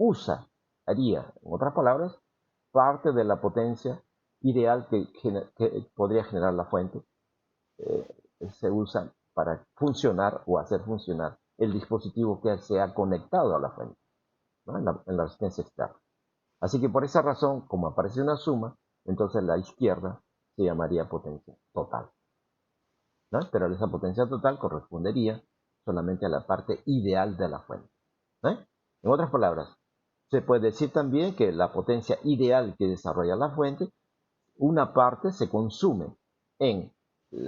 haría, en otras palabras, parte de la potencia ideal que podría generar la fuente. Se usa para funcionar o hacer funcionar el dispositivo que se ha conectado a la fuente, ¿no?, en la resistencia externa. Así que por esa razón, como aparece una suma, entonces la izquierda se llamaría potencia total, ¿no? Pero esa potencia total correspondería solamente a la parte ideal de la fuente, ¿no? En otras palabras, se puede decir también que la potencia ideal que desarrolla la fuente, una parte se consume en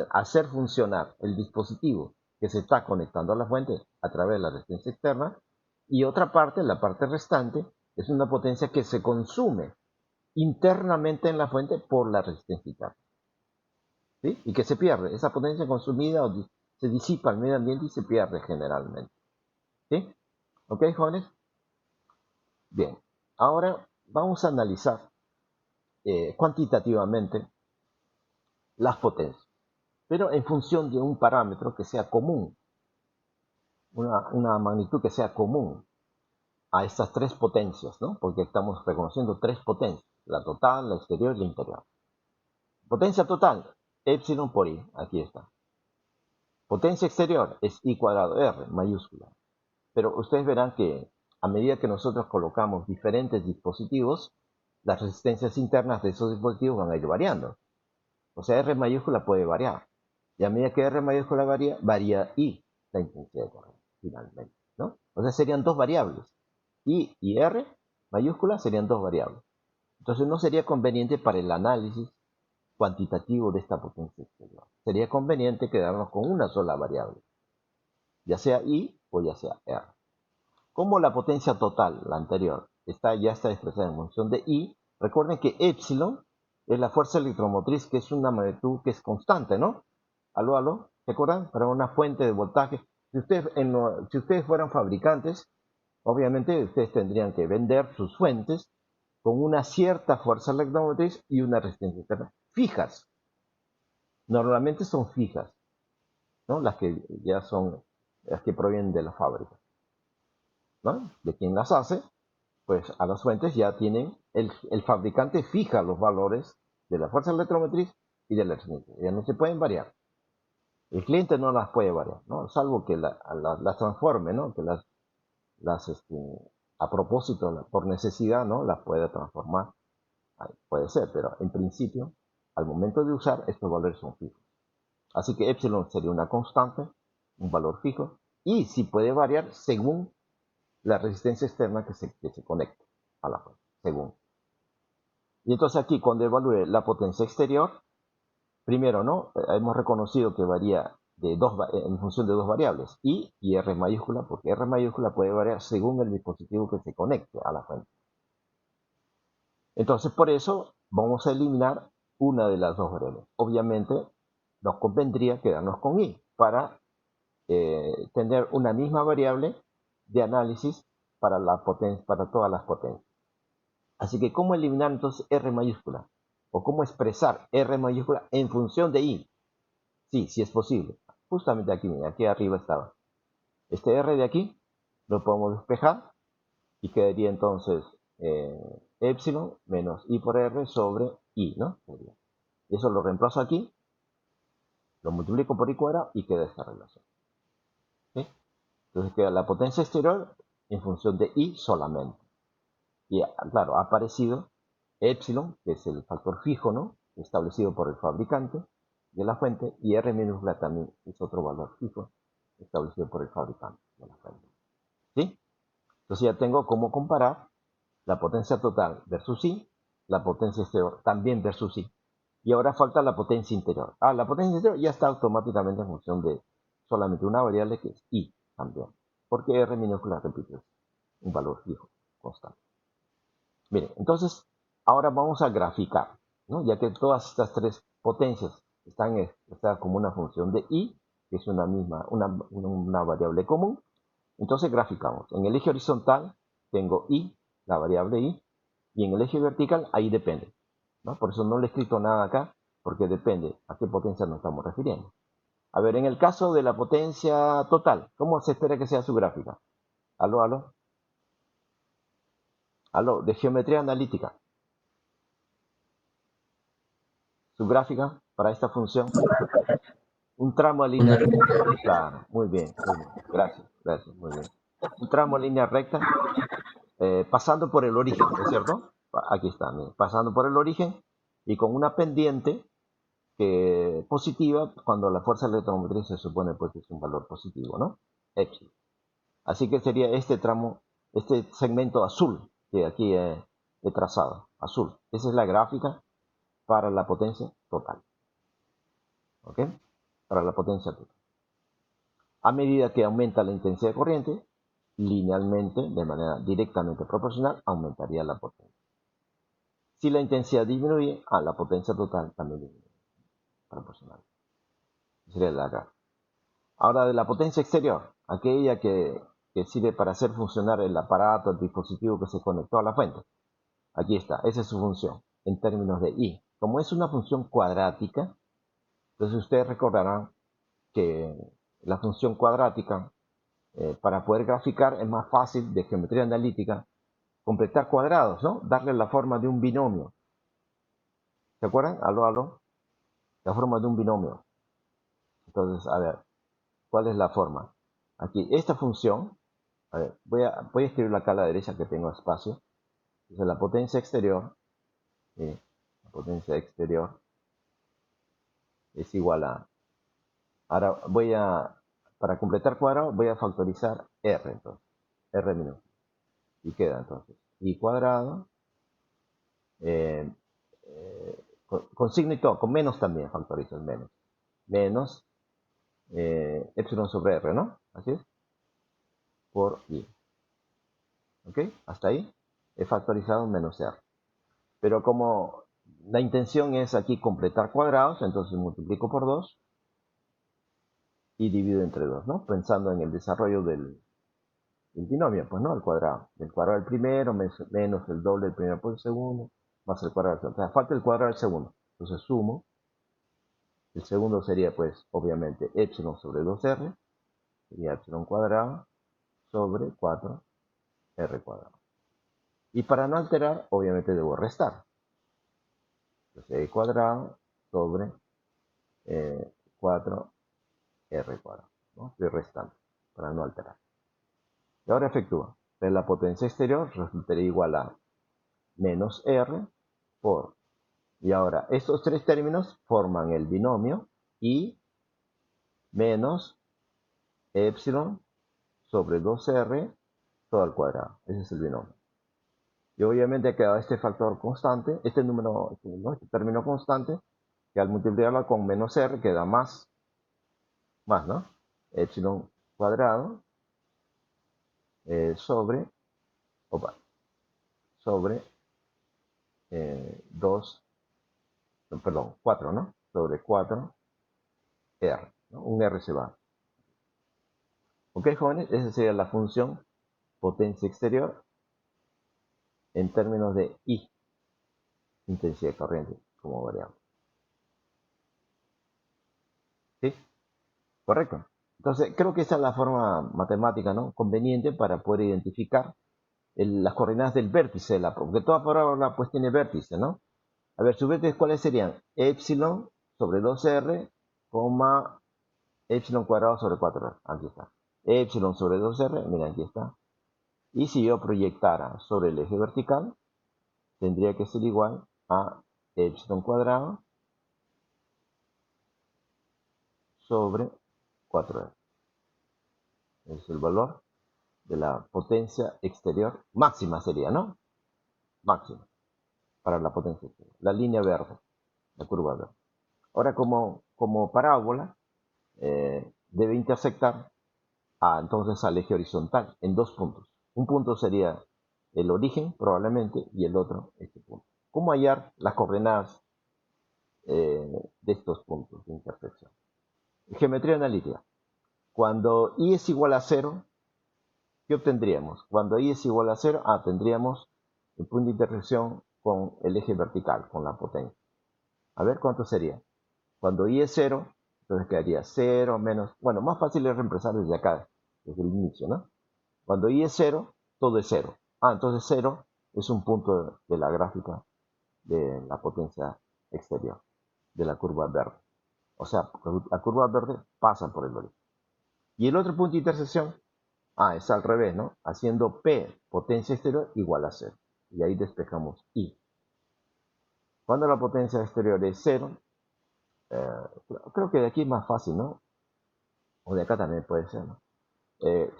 hacer funcionar el dispositivo que se está conectando a la fuente a través de la resistencia externa, y otra parte, la parte restante, es una potencia que se consume internamente en la fuente por la resistencia interna, ¿sí? Y que se pierde. Esa potencia consumida se disipa al medio ambiente y se pierde generalmente, ¿sí? ¿Ok, jóvenes? Bien, ahora vamos a analizar cuantitativamente las potencias, pero en función de un parámetro que sea común, una magnitud que sea común a estas tres potencias, ¿no? Porque estamos reconociendo tres potencias, la total, la exterior y la interior. Potencia total, epsilon por I, aquí está. Potencia exterior es I cuadrado R, mayúscula. Pero ustedes verán que a medida que nosotros colocamos diferentes dispositivos, las resistencias internas de esos dispositivos van a ir variando. O sea, R mayúscula puede variar. Y a medida que R mayúscula varía I, la intensidad de corriente, finalmente, ¿no? O sea, serían dos variables. I y R mayúscula serían dos variables. Entonces no sería conveniente para el análisis cuantitativo de esta potencia exterior. Sería conveniente quedarnos con una sola variable, ya sea I o ya sea R. Como la potencia total, la anterior, ya está expresada en función de I, recuerden que epsilon es la fuerza electromotriz, que es una magnitud que es constante, ¿no? ¿Aló, aló? ¿Se acuerdan? Para una fuente de voltaje. Si ustedes fueran fabricantes, obviamente ustedes tendrían que vender sus fuentes con una cierta fuerza electromotriz y una resistencia interna fijas. Normalmente son fijas, ¿no? Las que ya son las que provienen de la fábrica, ¿no? De quien las hace, pues a las fuentes ya tienen, el fabricante fija los valores de la fuerza electromotriz y de la resistencia. Ya no se pueden variar. El cliente no las puede variar, ¿no? Salvo que las transforme, ¿no? Que a propósito, por necesidad, ¿no?, las puede transformar. Puede ser, pero en principio, al momento de usar, estos valores son fijos. Así que epsilon sería una constante un valor fijo, y si puede variar según la resistencia externa que se conecte a la fuente, según. Y entonces aquí cuando evalúe la potencia exterior, primero, ¿no? Hemos reconocido que varía en función de dos variables, I y R mayúscula, porque R mayúscula puede variar según el dispositivo que se conecte a la fuente. Entonces, por eso vamos a eliminar una de las dos variables. Obviamente, nos convendría quedarnos con I para tener una misma variable de análisis para todas las potencias. Así que, ¿cómo eliminar entonces R mayúscula? ¿O cómo expresar R mayúscula en función de I? Sí es posible. Justamente aquí arriba estaba. Este R de aquí lo podemos despejar y quedaría entonces epsilon menos I por R sobre I, ¿no? Eso lo reemplazo aquí, lo multiplico por I cuadrado y queda esta relación. ¿Sí? Entonces queda la potencia exterior en función de I solamente. Y claro, ha aparecido epsilon, que es el factor fijo, ¿no? Establecido por el fabricante de la fuente, y R minúscula también es otro valor fijo establecido por el fabricante de la fuente. ¿Sí? Entonces ya tengo cómo comparar la potencia total versus I, la potencia exterior también versus I. Y ahora falta la potencia interior. La potencia interior ya está automáticamente en función de solamente una variable que es I también. Porque R minúscula, repito, es un valor fijo, constante. Miren, entonces, ahora vamos a graficar, ¿no? Ya que todas estas tres potencias están como una función de I, que es una variable común. Entonces graficamos. En el eje horizontal tengo I, la variable I, y en el eje vertical ahí depende, ¿no? Por eso no le he escrito nada acá, porque depende a qué potencia nos estamos refiriendo. A ver, en el caso de la potencia total, ¿cómo se espera que sea su gráfica? Aló, de geometría analítica. Su gráfica para esta función, un tramo de línea recta. Claro, muy bien. Gracias, muy bien. Un tramo de línea recta pasando por el origen, ¿no es cierto? Aquí está, miren, pasando por el origen y con una pendiente positiva cuando la fuerza electromotriz se supone pues que es un valor positivo, ¿no? Epsilon. Así que sería este tramo, este segmento azul que aquí he trazado, azul. Esa es la gráfica para la potencia total. ¿Ok? Para la potencia total. A medida que aumenta la intensidad de corriente, linealmente, de manera directamente proporcional, aumentaría la potencia. Si la intensidad disminuye, la potencia total también disminuye, proporcional. Sería la gráfica. Ahora de la potencia exterior, aquella que sirve para hacer funcionar el aparato, el dispositivo que se conectó a la fuente. Aquí está, esa es su función, en términos de I. Como es una función cuadrática, entonces ustedes recordarán que la función cuadrática, para poder graficar, es más fácil de geometría analítica, completar cuadrados, ¿no? Darle la forma de un binomio. ¿Se acuerdan? Aló. La forma de un binomio. Entonces, a ver, ¿cuál es la forma? Aquí, esta función, a ver, voy a escribirla acá a la derecha que tengo espacio. Entonces, la potencia exterior es igual a, ahora para completar cuadrado, voy a factorizar R, entonces, R minúscula. Y queda entonces, I cuadrado, con signo y todo, con menos también factorizo el menos. Menos epsilon sobre R, ¿no? Así es. Por I. ¿Ok? Hasta ahí he factorizado menos R. Pero como la intención es aquí completar cuadrados, entonces multiplico por 2 y divido entre 2, ¿no? Pensando en el desarrollo del binomio, pues, ¿no? El cuadrado. El cuadrado del primero menos el doble del primero por el segundo, más el cuadrado del segundo. O sea, falta el cuadrado del segundo. Entonces sumo. El segundo sería, pues, obviamente, epsilon sobre 2R. Sería epsilon cuadrado sobre 4R cuadrado. Y para no alterar, obviamente debo restar. Entonces, E cuadrado sobre 4R cuadrado, ¿no? Estoy restando para no alterar. Y ahora efectúa. Entonces, la potencia exterior resultaría igual a menos R por. Y ahora, estos tres términos forman el binomio I menos epsilon sobre 2R todo al cuadrado. Ese es el binomio. Y obviamente queda este factor constante, este número, este término constante, que al multiplicarlo con menos R queda más, ¿no? Epsilon cuadrado sobre 4, ¿no? Sobre 4R, ¿no? Un R se va. Ok, jóvenes, esa sería la función potencia exterior en términos de I, intensidad de corriente, como variable. ¿Sí? Correcto. Entonces, creo que esa es la forma matemática, ¿no? Conveniente para poder identificar las coordenadas del vértice de porque toda parábola pues tiene vértice, ¿no? A ver, sus vértices, ¿cuáles serían? Epsilon sobre 2R, epsilon cuadrado sobre 4R. Aquí está. Epsilon sobre 2R, mira, aquí está. Y si yo proyectara sobre el eje vertical, tendría que ser igual a epsilon cuadrado sobre 4R. Es el valor de la potencia exterior máxima sería, ¿no? Máxima para la potencia exterior. La línea verde, la curva verde. Ahora, como parábola, debe intersectar entonces al eje horizontal en dos puntos. Un punto sería el origen, probablemente, y el otro este punto. ¿Cómo hallar las coordenadas de estos puntos de intersección? Geometría analítica. Cuando I es igual a 0, ¿qué obtendríamos? Cuando I es igual a 0, tendríamos el punto de intersección con el eje vertical, con la potencia. A ver cuánto sería. Cuando I es 0, entonces quedaría 0 menos... Bueno, más fácil es reemplazar desde acá, desde el inicio, ¿no? Cuando I es 0, todo es 0. Entonces 0 es un punto de la gráfica de la potencia exterior, de la curva verde. O sea, la curva verde pasa por el origen. Y el otro punto de intersección, es al revés, ¿no? Haciendo P, potencia exterior, igual a 0. Y ahí despejamos I. Cuando la potencia exterior es 0, creo que de aquí es más fácil, ¿no? O de acá también puede ser, ¿no?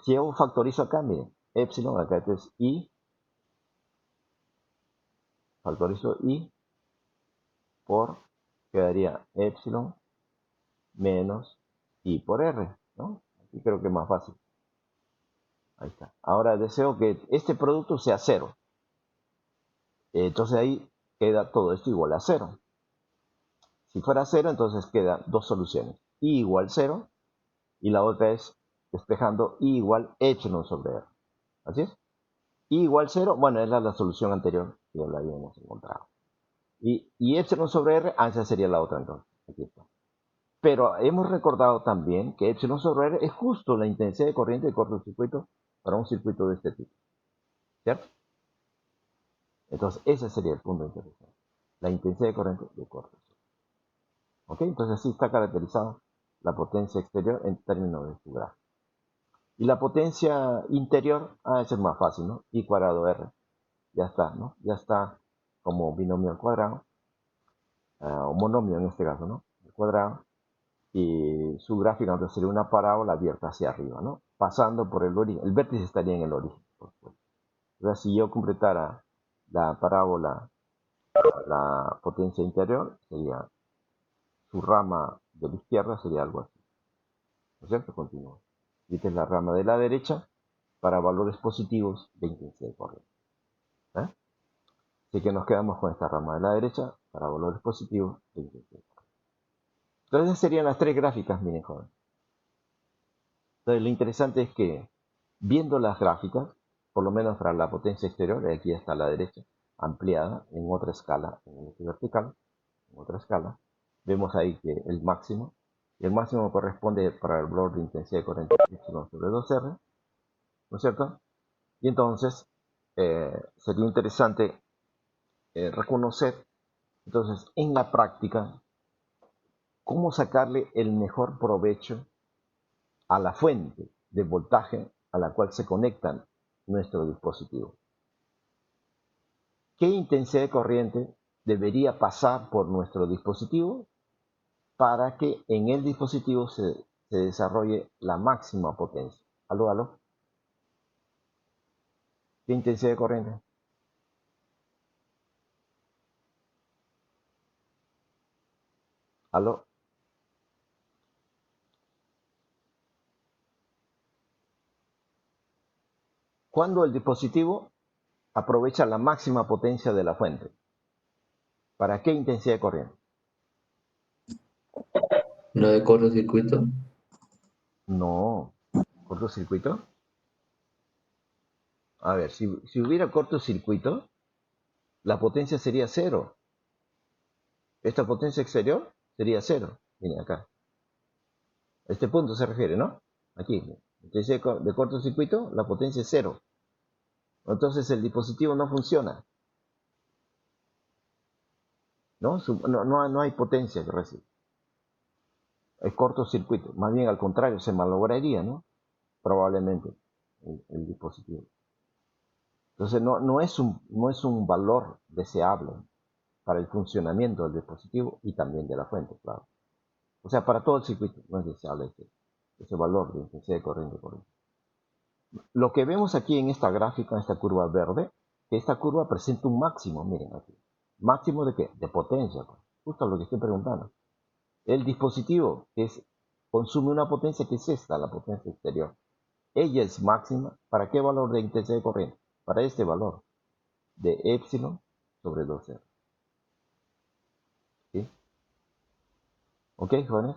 Si yo factorizo acá, miren, epsilon, acá esto es I, factorizo I por, quedaría epsilon menos I por R, ¿no? Aquí creo que es más fácil. Ahí está. Ahora deseo que este producto sea 0. Entonces ahí queda todo esto igual a 0. Si fuera 0, entonces quedan dos soluciones. I igual 0 y la otra es despejando I igual epsilon sobre R. ¿Así es? I igual 0, bueno, es la solución anterior que ya la habíamos encontrado. Y epsilon sobre R, esa sería la otra entonces. Aquí está. Pero hemos recordado también que epsilon sobre R es justo la intensidad de corriente de cortocircuito para un circuito de este tipo. ¿Cierto? Entonces, ese sería el punto de intersección. La intensidad de corriente de cortocircuito. ¿Ok? Entonces, así está caracterizado la potencia exterior en términos de su gráfico. Y la potencia interior, es más fácil, ¿no? I cuadrado R. Ya está, ¿no? Ya está como binomio al cuadrado, o monomio en este caso, ¿no? Al cuadrado. Y su gráfica entonces sería una parábola abierta hacia arriba, ¿no? Pasando por el origen. El vértice estaría en el origen, por supuesto. Entonces, si yo completara la parábola, la potencia interior, sería su rama de la izquierda, sería algo así. ¿No es cierto? Continúa. Y esta es la rama de la derecha para valores positivos de intensidad de corriente. Así que nos quedamos con esta rama de la derecha para valores positivos de intensidad de corriente. Entonces, esas serían las tres gráficas, miren, jóvenes. Entonces, lo interesante es que, viendo las gráficas, por lo menos para la potencia exterior, aquí está a la derecha, ampliada en otra escala, en el eje vertical, en otra escala, vemos ahí que el máximo corresponde para el valor de intensidad de corriente epsilon sobre 2R, ¿no es cierto? Y entonces, sería interesante reconocer, entonces, en la práctica, cómo sacarle el mejor provecho a la fuente de voltaje a la cual se conectan nuestro dispositivo. ¿Qué intensidad de corriente debería pasar por nuestro dispositivo para que en el dispositivo se se desarrolle la máxima potencia. ¿Aló, aló? ¿Qué intensidad de corriente? ¿Aló? ¿Cuándo el dispositivo aprovecha la máxima potencia de la fuente? ¿Para qué intensidad de corriente? Lo de cortocircuito. No. ¿Cortocircuito? A ver, si hubiera cortocircuito, la potencia sería cero. Esta potencia exterior sería cero. Miren acá. A este punto se refiere, ¿no? Aquí. Intensidad de cortocircuito, la potencia es cero. Entonces el dispositivo no funciona. ¿No? No hay potencia que recibe. Es cortocircuito. Más bien al contrario, se malograría, ¿no? Probablemente el dispositivo. Entonces no es un valor deseable para el funcionamiento del dispositivo y también de la fuente, claro. O sea, para todo el circuito no es deseable ese valor de intensidad de corriente. Lo que vemos aquí en esta gráfica, en esta curva verde, que esta curva presenta un máximo, miren aquí. ¿Máximo de qué? De potencia, pues. Justo lo que estoy preguntando. El dispositivo consume una potencia que es esta, la potencia exterior. Ella es máxima. ¿Para qué valor de intensidad de corriente? Para este valor de epsilon sobre 2R. ¿Sí? ¿Ok, jóvenes?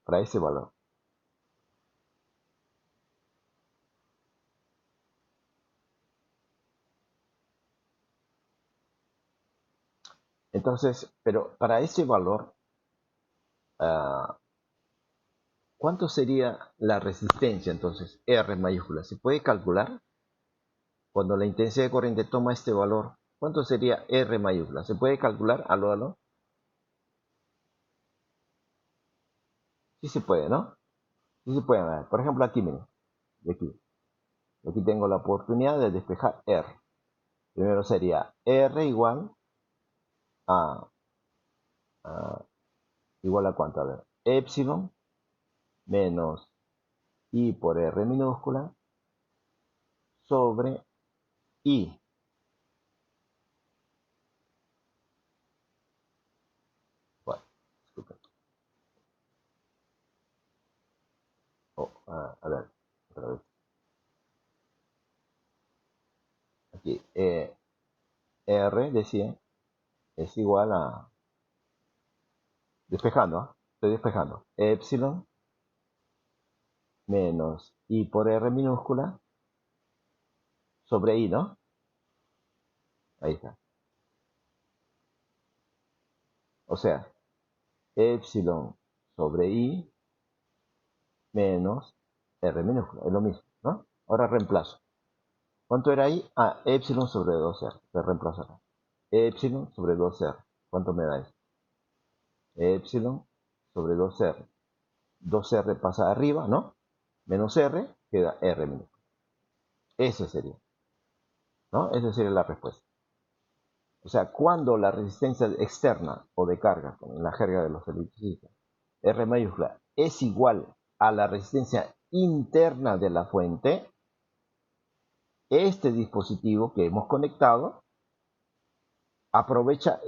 Para ese valor. Entonces, pero para ese valor, ¿cuánto sería la resistencia entonces? R mayúscula. ¿Se puede calcular? Cuando la intensidad de corriente toma este valor, ¿cuánto sería R mayúscula? ¿Se puede calcular? ¿Aló, aló? Sí se puede, ¿no? Sí se puede. Ver. Por ejemplo, aquí, miren. Aquí tengo la oportunidad de despejar R. Primero sería R igual a igual a cuánto, a ver, epsilon menos I por R minúscula sobre I. Bueno, disculpen. A ver, otra vez. Aquí, R, decía, es igual a, despejando, ¿eh? Estoy despejando, epsilon menos I por R minúscula sobre I, ¿no? Ahí está. O sea, epsilon sobre I menos R minúscula, es lo mismo, ¿no? Ahora reemplazo. ¿Cuánto era I? Ah, epsilon sobre 2R. Se reemplazo acá. Epsilon sobre 2R. ¿Cuánto me da eso? Epsilon sobre 2R. 2R pasa arriba, ¿no? Menos R, queda R minúscula. Ese sería, ¿no? Esa sería la respuesta. O sea, cuando la resistencia externa o de carga, en la jerga de los electricistas, R mayúscula, es igual a la resistencia interna de la fuente, este dispositivo que hemos conectado aprovecha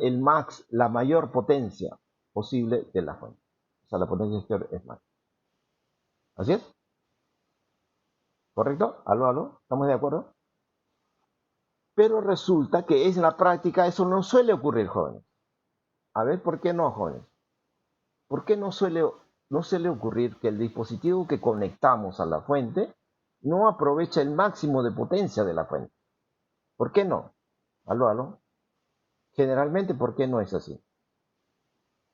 la mayor potencia posible de la fuente. O sea, la potencia exterior es máxima. ¿Así es? ¿Correcto? ¿Aló, aló? ¿Estamos de acuerdo? Pero resulta que en la práctica eso no suele ocurrir, jóvenes. A ver, ¿por qué no, jóvenes? ¿Por qué no suele ocurrir que el dispositivo que conectamos a la fuente no aprovecha el máximo de potencia de la fuente? ¿Por qué no? ¿Aló, aló? Generalmente, ¿por qué no es así?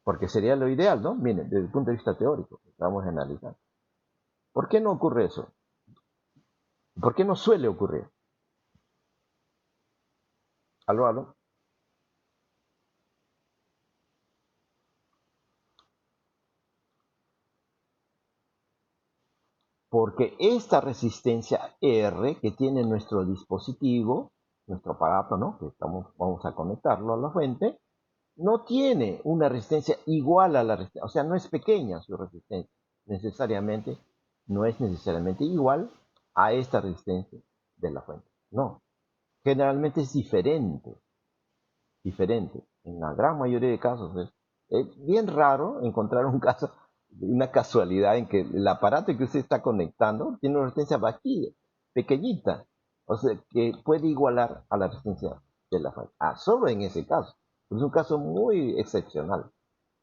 Porque sería lo ideal, ¿no? Miren, desde el punto de vista teórico, vamos a analizar. ¿Por qué no ocurre eso? ¿Por qué no suele ocurrir? ¿Aló, aló? Porque esta resistencia R que tiene nuestro dispositivo, nuestro aparato, ¿no? Que vamos a conectarlo a la fuente, no tiene una resistencia igual a la resistencia, o sea, no es pequeña su resistencia. no es necesariamente igual a esta resistencia de la fuente. No, generalmente es diferente. En la gran mayoría de casos es bien raro encontrar un caso, una casualidad en que el aparato que usted está conectando tiene una resistencia vacía, pequeñita, o sea, que puede igualar a la resistencia de la fuente. Solo en ese caso. Es un caso muy excepcional.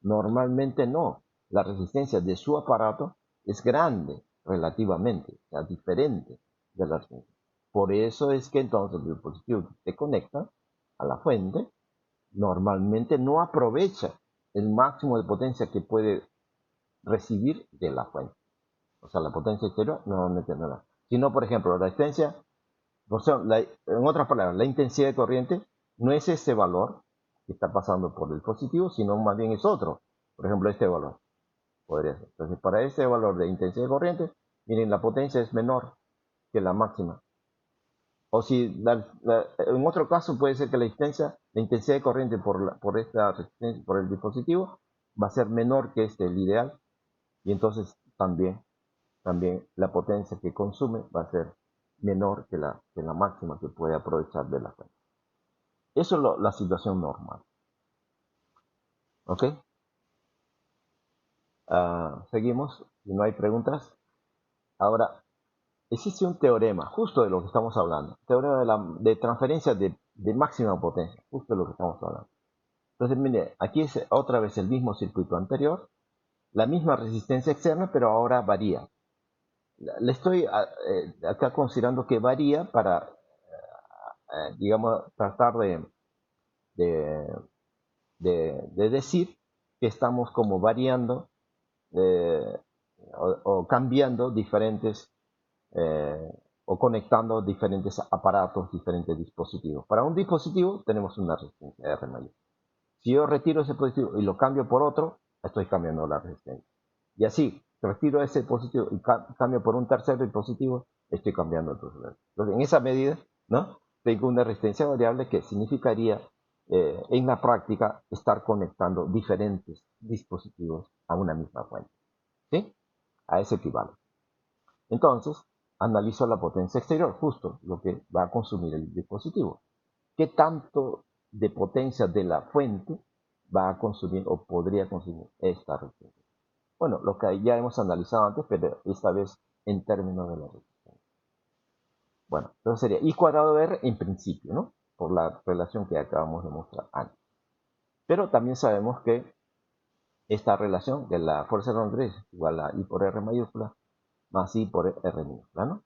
Normalmente no. La resistencia de su aparato es grande relativamente, o sea, diferente de la resistencia. Por eso es que entonces el dispositivo que se conecta a la fuente normalmente no aprovecha el máximo de potencia que puede recibir de la fuente. O sea, la potencia exterior normalmente no la. Sino, por ejemplo, la resistencia, en otras palabras, la intensidad de corriente no es ese valor que está pasando por el positivo, sino más bien es otro. Por ejemplo, este valor podría ser. Entonces, para este valor de intensidad de corriente, miren, la potencia es menor que la máxima. O si en otro caso puede ser que la intensidad de corriente por esta resistencia, por el dispositivo, va a ser menor que el ideal, y entonces también la potencia que consume va a ser menor que la máxima que puede aprovechar de la fuente. Eso es la situación normal. ¿Ok? Seguimos, si no hay preguntas. Ahora, existe un teorema, justo de lo que estamos hablando, teorema de transferencia de máxima potencia, justo de lo que estamos hablando. Entonces, mire, aquí es otra vez el mismo circuito anterior, la misma resistencia externa, pero ahora varía. Le estoy acá considerando que varía para, digamos, tratar de decir que estamos como variando o cambiando diferentes o conectando diferentes aparatos, diferentes dispositivos. Para un dispositivo tenemos una resistencia R mayor. Si yo retiro ese dispositivo y lo cambio por otro, estoy cambiando la resistencia. Y así, retiro ese dispositivo y cambio por un tercer dispositivo, estoy cambiando otro. Entonces, en esa medida, ¿no? Tengo una resistencia variable que significaría en la práctica estar conectando diferentes dispositivos a una misma fuente. ¿Sí? A eso equivale. Entonces, analizo la potencia exterior, justo lo que va a consumir el dispositivo. ¿Qué tanto de potencia de la fuente va a consumir o podría consumir esta resistencia? Bueno, lo que ya hemos analizado antes, pero esta vez en términos de la resistencia. Bueno, entonces sería I cuadrado de R en principio, ¿no? Por la relación que acabamos de mostrar antes. Pero también sabemos que esta relación de la fuerza de Londres es igual a I por R mayúscula más I por R minúscula, ¿no?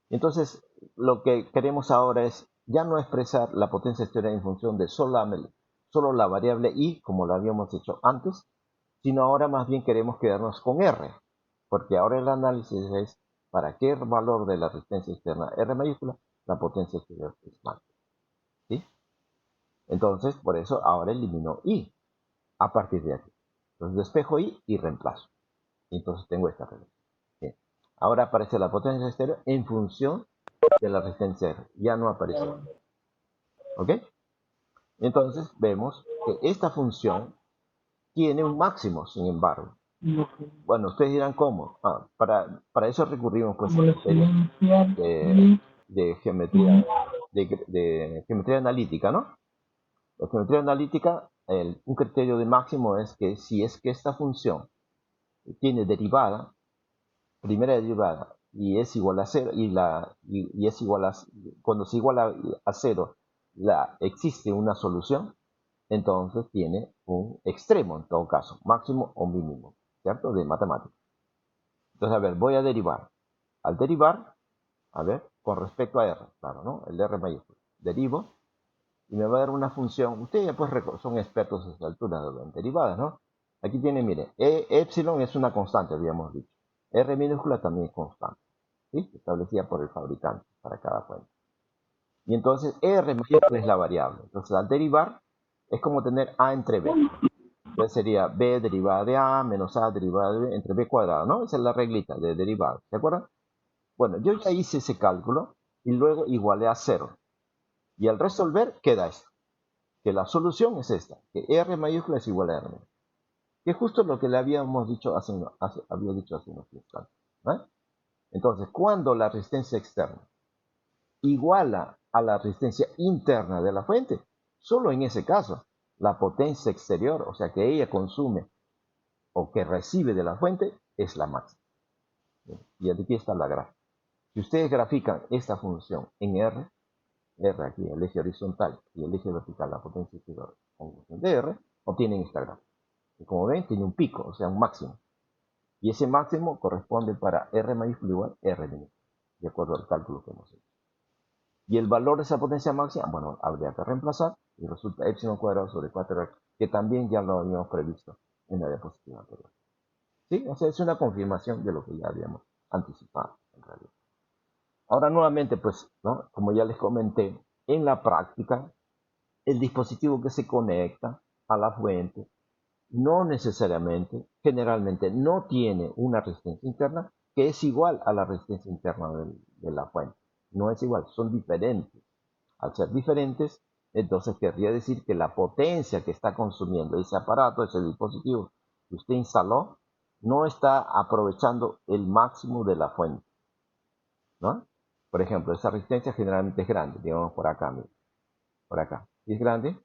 Entonces, lo que queremos ahora es ya no expresar la potencia exterior en función de solo la variable I, como lo habíamos hecho antes, sino ahora más bien queremos quedarnos con R, porque ahora el análisis es para qué valor de la resistencia externa R mayúscula, la potencia exterior es más. ¿Sí? Entonces, por eso ahora elimino I a partir de aquí. Entonces despejo I y reemplazo. Y entonces tengo esta relación. Bien. Ahora aparece la potencia exterior en función de la resistencia R. Ya no aparece. ¿Ok? Entonces vemos que esta función tiene un máximo, sin embargo. Bueno, ustedes dirán cómo. Para eso recurrimos pues de geometría de geometría analítica, ¿no? La geometría analítica, un criterio de máximo es que si es que esta función tiene derivada, primera derivada, y es igual a 0, y es igual cuando se iguala a 0, existe una solución, entonces tiene un extremo en todo caso, máximo o mínimo, ¿cierto? De matemáticas. Entonces, a ver, voy a derivar. Al derivar, a ver, con respecto a R, claro, ¿no? El R mayúscula. Derivo y me va a dar una función. Ustedes ya pues son expertos a esta altura de las derivadas, ¿no? Aquí tiene, mire, epsilon es una constante, habíamos dicho. R minúscula también es constante, ¿sí? Establecida por el fabricante para cada fuente. Y entonces R mayúscula es la variable. Entonces al derivar es como tener A entre B. Entonces sería B derivada de A menos A derivada de B entre B cuadrado, ¿no? Esa es la reglita de derivada, ¿se acuerdan? Bueno, yo ya hice ese cálculo y luego igualé a 0. Y al resolver queda esto, que la solución es esta, que R mayúscula es igual a R minúscula. que es justo lo que le habíamos dicho había dicho hace unos instantes. Entonces, cuando la resistencia externa iguala a la resistencia interna de la fuente, solo en ese caso, la potencia exterior, o sea, que ella consume o que recibe de la fuente, es la máxima. Y aquí está la gráfica. Si ustedes grafican esta función en R aquí, el eje horizontal y el eje vertical, la potencia exterior con función de R, obtienen esta gráfica. Y como ven, tiene un pico, o sea, un máximo. Y ese máximo corresponde para R mayúscula igual R minúscula, de acuerdo al cálculo que hemos hecho. Y el valor de esa potencia máxima, bueno, habría que reemplazar y resulta epsilon cuadrado sobre 4R, que también ya lo habíamos previsto en la diapositiva anterior. ¿Sí? O sea, es una confirmación de lo que ya habíamos anticipado en realidad. Ahora nuevamente, pues, ¿no? Como ya les comenté, en la práctica, el dispositivo que se conecta a la fuente no necesariamente, generalmente no tiene una resistencia interna que es igual a la resistencia interna de la fuente. No es igual, son diferentes. Al ser diferentes, entonces querría decir que la potencia que está consumiendo ese aparato, ese dispositivo que usted instaló, no está aprovechando el máximo de la fuente, ¿no? Por ejemplo, esa resistencia generalmente es grande, digamos por acá, miren, por acá. Si es grande,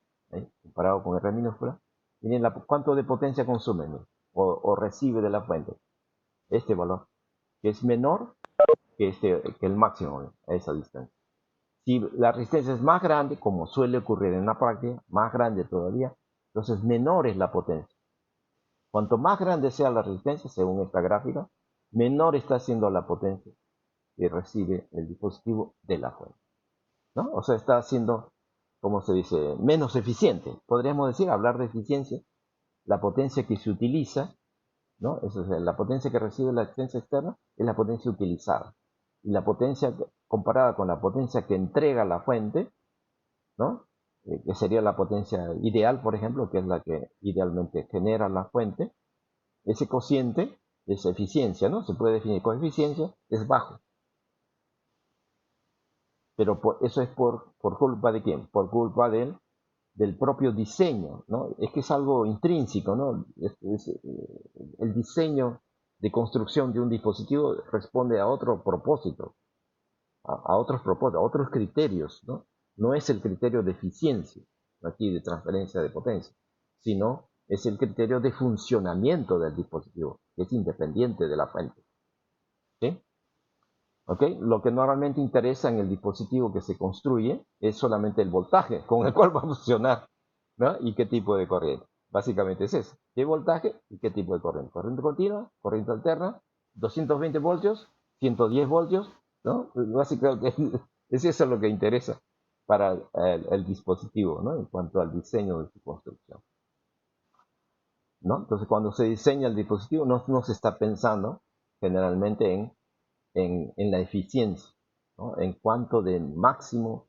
comparado con R minúscula, miren cuánto de potencia consume o recibe de la fuente. Este valor, que es menor que el máximo a esa distancia. Si la resistencia es más grande, como suele ocurrir en la práctica, más grande todavía, entonces menor es la potencia. Cuanto más grande sea la resistencia, según esta gráfica, menor está siendo la potencia que recibe el dispositivo de la fuente, ¿no? O sea, está siendo, como se dice, menos eficiente. Podríamos decir, hablar de eficiencia, la potencia que se utiliza, ¿no? Es la potencia que recibe la resistencia externa es la potencia utilizada. Y la potencia comparada con la potencia que entrega la fuente, ¿no? Que sería la potencia ideal, por ejemplo, que es la que idealmente genera la fuente, ese cociente, esa eficiencia, ¿no? Se puede definir con eficiencia, es bajo. Pero eso es por culpa de quién? Por culpa del propio diseño, ¿no? Es que es algo intrínseco, ¿no? El diseño de construcción de un dispositivo responde a otro propósito, a otros propósitos, a otros criterios, ¿no? No es el criterio de eficiencia, aquí de transferencia de potencia, sino es el criterio de funcionamiento del dispositivo, que es independiente de la fuente. ¿Sí? ¿Ok? Lo que normalmente interesa en el dispositivo que se construye es solamente el voltaje con el cual va a funcionar, ¿no? Y qué tipo de corriente. Básicamente es eso. ¿Qué voltaje y qué tipo de corriente? Corriente continua, corriente alterna, 220 voltios, 110 voltios, ¿no? Básicamente es eso lo que interesa para el dispositivo, ¿no? En cuanto al diseño de su construcción, ¿no? Entonces, cuando se diseña el dispositivo, no se está pensando generalmente en la eficiencia, ¿no? En cuanto de máximo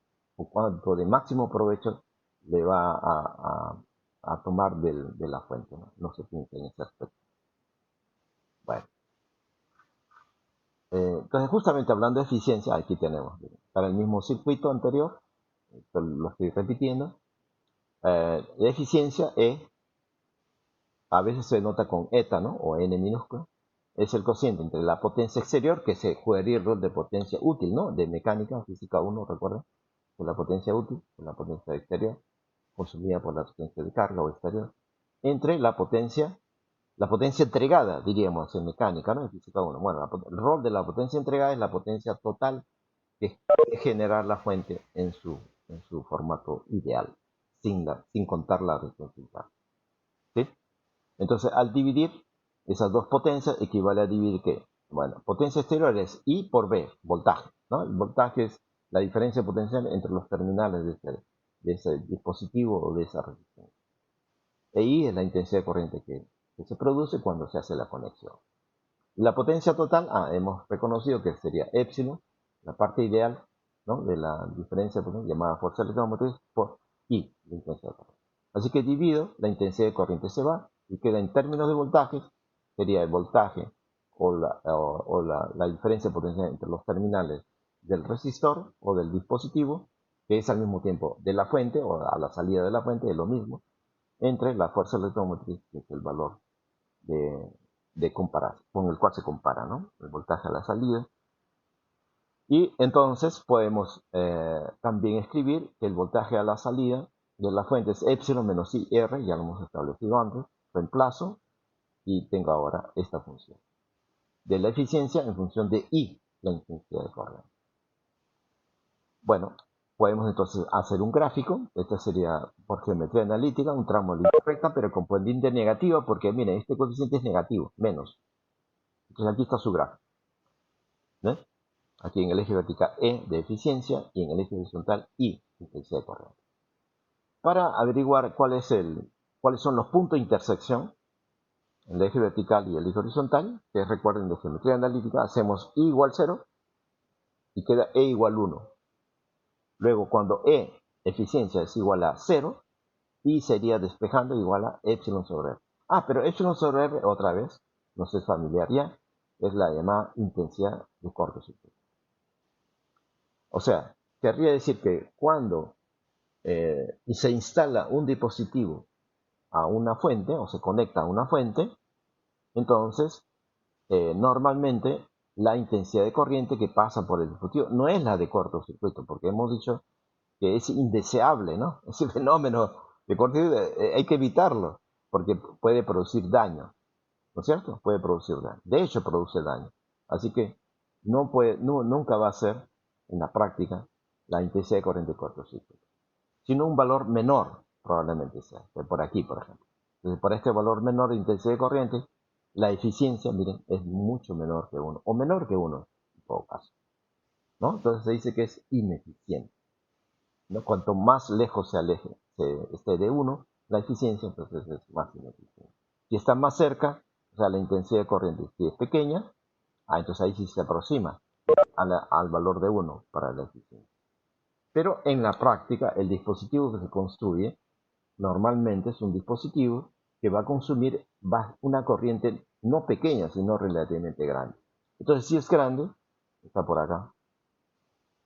provecho le va a tomar de la fuente, ¿no? No se piensa en ese aspecto. Bueno, entonces justamente hablando de eficiencia, aquí tenemos, para el mismo circuito anterior, lo estoy repitiendo, la eficiencia a veces se nota con eta, ¿no? O n minúscula, es el cociente entre la potencia exterior, que se jugaría el rol de potencia útil, ¿no? De mecánica, física 1, recuerden, con la potencia útil, con la potencia exterior, consumida por la potencia de carga o exterior, entre la potencia entregada, diríamos, en mecánica, ¿no? En física 1. Bueno, el rol de la potencia entregada es la potencia total que generar la fuente en su formato ideal, sin contar la resistencia interna. ¿Sí? Entonces, al dividir esas dos potencias, equivale a dividir ¿qué? Bueno, potencia exterior es I por B, voltaje, ¿no? El voltaje es la diferencia potencial entre los terminales de ese dispositivo o de esa resistencia. E I es la intensidad de corriente que se produce cuando se hace la conexión. La potencia total, hemos reconocido que sería epsilon, la parte ideal, ¿no? De la diferencia de potencia llamada fuerza electromotriz por I, la intensidad de corriente. Así que divido, la intensidad de corriente se va y queda en términos de voltaje, sería el voltaje o la diferencia potencial entre los terminales del resistor o del dispositivo, que es al mismo tiempo de la fuente o a la salida de la fuente, es lo mismo, entre la fuerza electromotriz, que es el valor de comparar, con el cual se compara, ¿no? El voltaje a la salida. Y entonces podemos también escribir que el voltaje a la salida de la fuente es epsilon menos IR, ya lo hemos establecido antes, reemplazo y tengo ahora esta función de la eficiencia en función de I, la intensidad de corriente. Bueno, podemos entonces hacer un gráfico. Este sería por geometría analítica, un tramo de línea recta, pero con pendiente negativa, porque miren, este coeficiente es negativo, menos. Entonces aquí está su gráfico. ¿Ves? Aquí en el eje vertical E de eficiencia y en el eje horizontal I, intensidad de corriente. Para averiguar cuáles son los puntos de intersección en el eje vertical y el eje horizontal, que recuerden de geometría analítica, hacemos I igual 0 y queda E igual 1. Luego, cuando E, eficiencia, es igual a 0, I sería despejando igual a epsilon sobre R. Pero epsilon sobre R, otra vez, no es familiar ya, es la llamada intensidad de cortocircuito. O sea, querría decir que cuando se instala un dispositivo a una fuente, o se conecta a una fuente, entonces, normalmente, la intensidad de corriente que pasa por el dispositivo no es la de cortocircuito, porque hemos dicho que es indeseable, ¿no? Ese fenómeno de cortocircuito hay que evitarlo, porque puede producir daño, ¿no es cierto? Puede producir daño. De hecho, produce daño. Así que nunca va a ser, en la práctica, la intensidad de corriente de cortocircuito, sino un valor menor, probablemente sea, que por aquí, por ejemplo. Entonces, por este valor menor de intensidad de corriente, la eficiencia, miren, es mucho menor que 1, o menor que 1, en todo caso, ¿no? Entonces se dice que es ineficiente, ¿no? Cuanto más lejos se aleje, esté de 1, la eficiencia, entonces es más ineficiente. Si está más cerca, o sea, la intensidad de corriente, si es pequeña, entonces ahí sí se aproxima al valor de 1 para la eficiencia. Pero en la práctica, el dispositivo que se construye normalmente es un dispositivo que va a consumir una corriente no pequeña, sino relativamente grande. Entonces, si es grande, está por acá,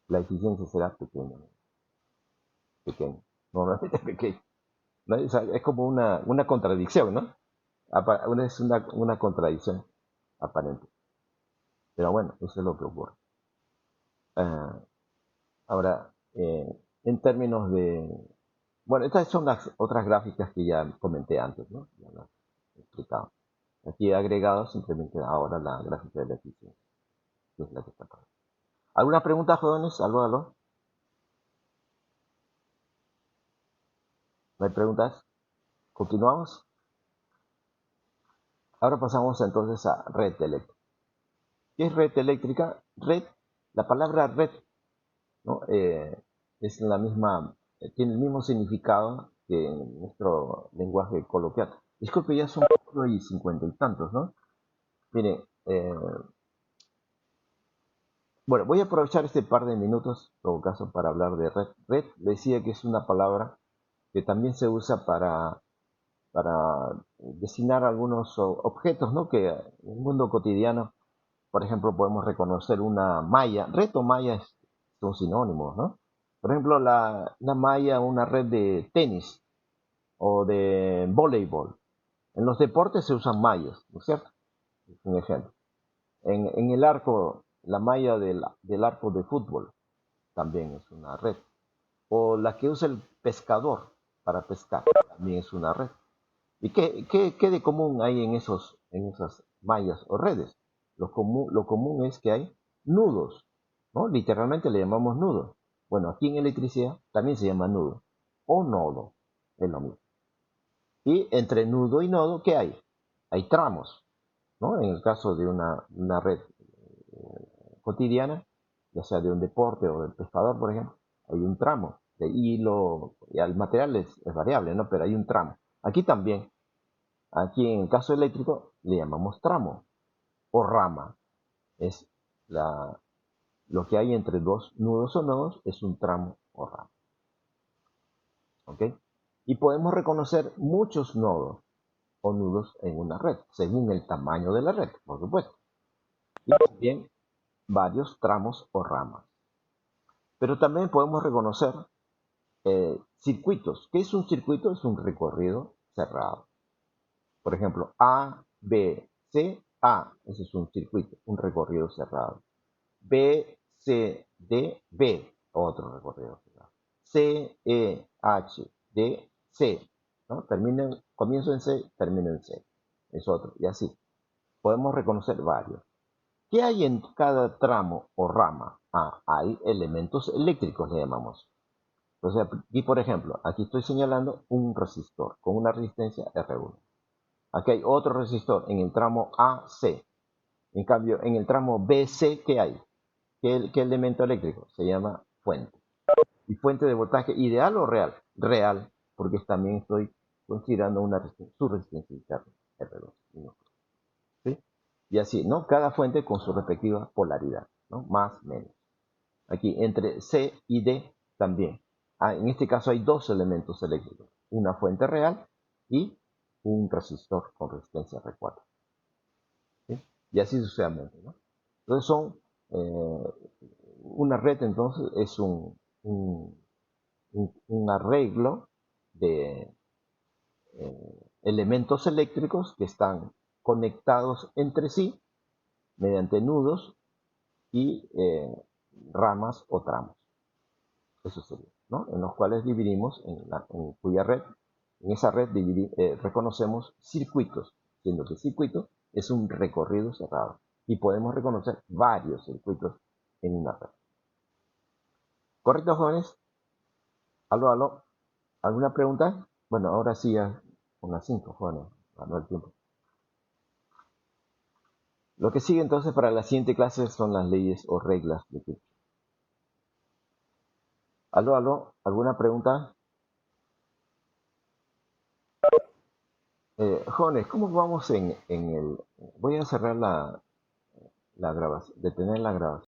la eficiencia será pequeña. Normalmente pequeña. ¿No? Es como una contradicción, ¿no? Es una contradicción aparente. Pero bueno, eso es lo que ocurre. Ahora, en términos de... Bueno, estas son las otras gráficas que ya comenté antes, ¿no? Ya las he explicado. Aquí he agregado simplemente ahora la gráfica de la eficiencia, que es la que está acá. ¿Alguna pregunta, jóvenes? ¿Algo? ¿No hay preguntas? ¿Continuamos? Ahora pasamos entonces a red eléctrica. ¿Qué es red eléctrica? La palabra red, ¿no? Es la misma, tiene el mismo significado que en nuestro lenguaje coloquial. Disculpe, ya son 50 y tantos, ¿no? Miren, bueno, voy a aprovechar este par de minutos, en todo caso, para hablar de red. Red, decía que es una palabra que también se usa para designar algunos objetos, ¿no? Que en el mundo cotidiano, por ejemplo, podemos reconocer una malla. Red o malla son sinónimos, ¿no? Por ejemplo, una malla, una red de tenis o de voleibol. En los deportes se usan mallas, ¿no es cierto? Es un ejemplo. En el arco, la malla del arco de fútbol también es una red. O la que usa el pescador para pescar también es una red. ¿Y qué de común hay en esas mallas o redes? Lo común es que hay nudos, ¿no? Literalmente le llamamos nudo. Bueno, aquí en electricidad también se llama nudo o nodo, es lo mismo. Y entre nudo y nodo, ¿qué hay? Hay tramos, ¿no? En el caso de una red cotidiana, ya sea de un deporte o del pescador, por ejemplo, hay un tramo de hilo, y el material es variable, ¿no? Pero hay un tramo. Aquí también. Aquí en el caso eléctrico le llamamos tramo o rama. Es lo que hay entre dos nudos o nodos es un tramo o rama. ¿Ok? Y podemos reconocer muchos nodos o nudos en una red, según el tamaño de la red, por supuesto. Y también varios tramos o ramas. Pero también podemos reconocer circuitos. ¿Qué es un circuito? Es un recorrido cerrado. Por ejemplo, A B, C, A. Ese es un circuito, un recorrido cerrado. B, C, D, B. Otro recorrido cerrado. C, E, H, D, C. ¿No? Comienzo en C, termino en C. Es otro. Y así. Podemos reconocer varios. ¿Qué hay en cada tramo o rama? Hay elementos eléctricos, le llamamos. Entonces, aquí, por ejemplo, aquí estoy señalando un resistor con una resistencia R1. Aquí hay otro resistor en el tramo AC. En cambio, en el tramo BC, ¿qué hay? ¿Qué elemento eléctrico? Se llama fuente. ¿Y fuente de voltaje ideal o real? Real, porque también estoy considerando su resistencia interna, R2. ¿Sí? Y así, ¿no? Cada fuente con su respectiva polaridad, ¿no? Más, menos. Aquí, entre C y D también. En este caso hay dos elementos eléctricos. Una fuente real y un resistor con resistencia R4. ¿Sí? Y así sucesivamente, ¿no? Entonces una red entonces es un arreglo de elementos eléctricos que están conectados entre sí mediante nudos y ramas o tramos. Eso sería, ¿no? En los cuales dividimos, en esa red reconocemos circuitos, siendo que circuito es un recorrido cerrado. Y podemos reconocer varios circuitos en una red. ¿Correcto, jóvenes? Aló, aló. ¿Alguna pregunta? Bueno, ahora sí ya con las 5, jóvenes, ganó el tiempo. Lo que sigue entonces para la siguiente clase son las leyes o reglas de Kirchhoff. Aló, aló. ¿Alguna pregunta? Jóvenes, ¿cómo vamos en el...? Voy a cerrar la grabación, detener la grabación.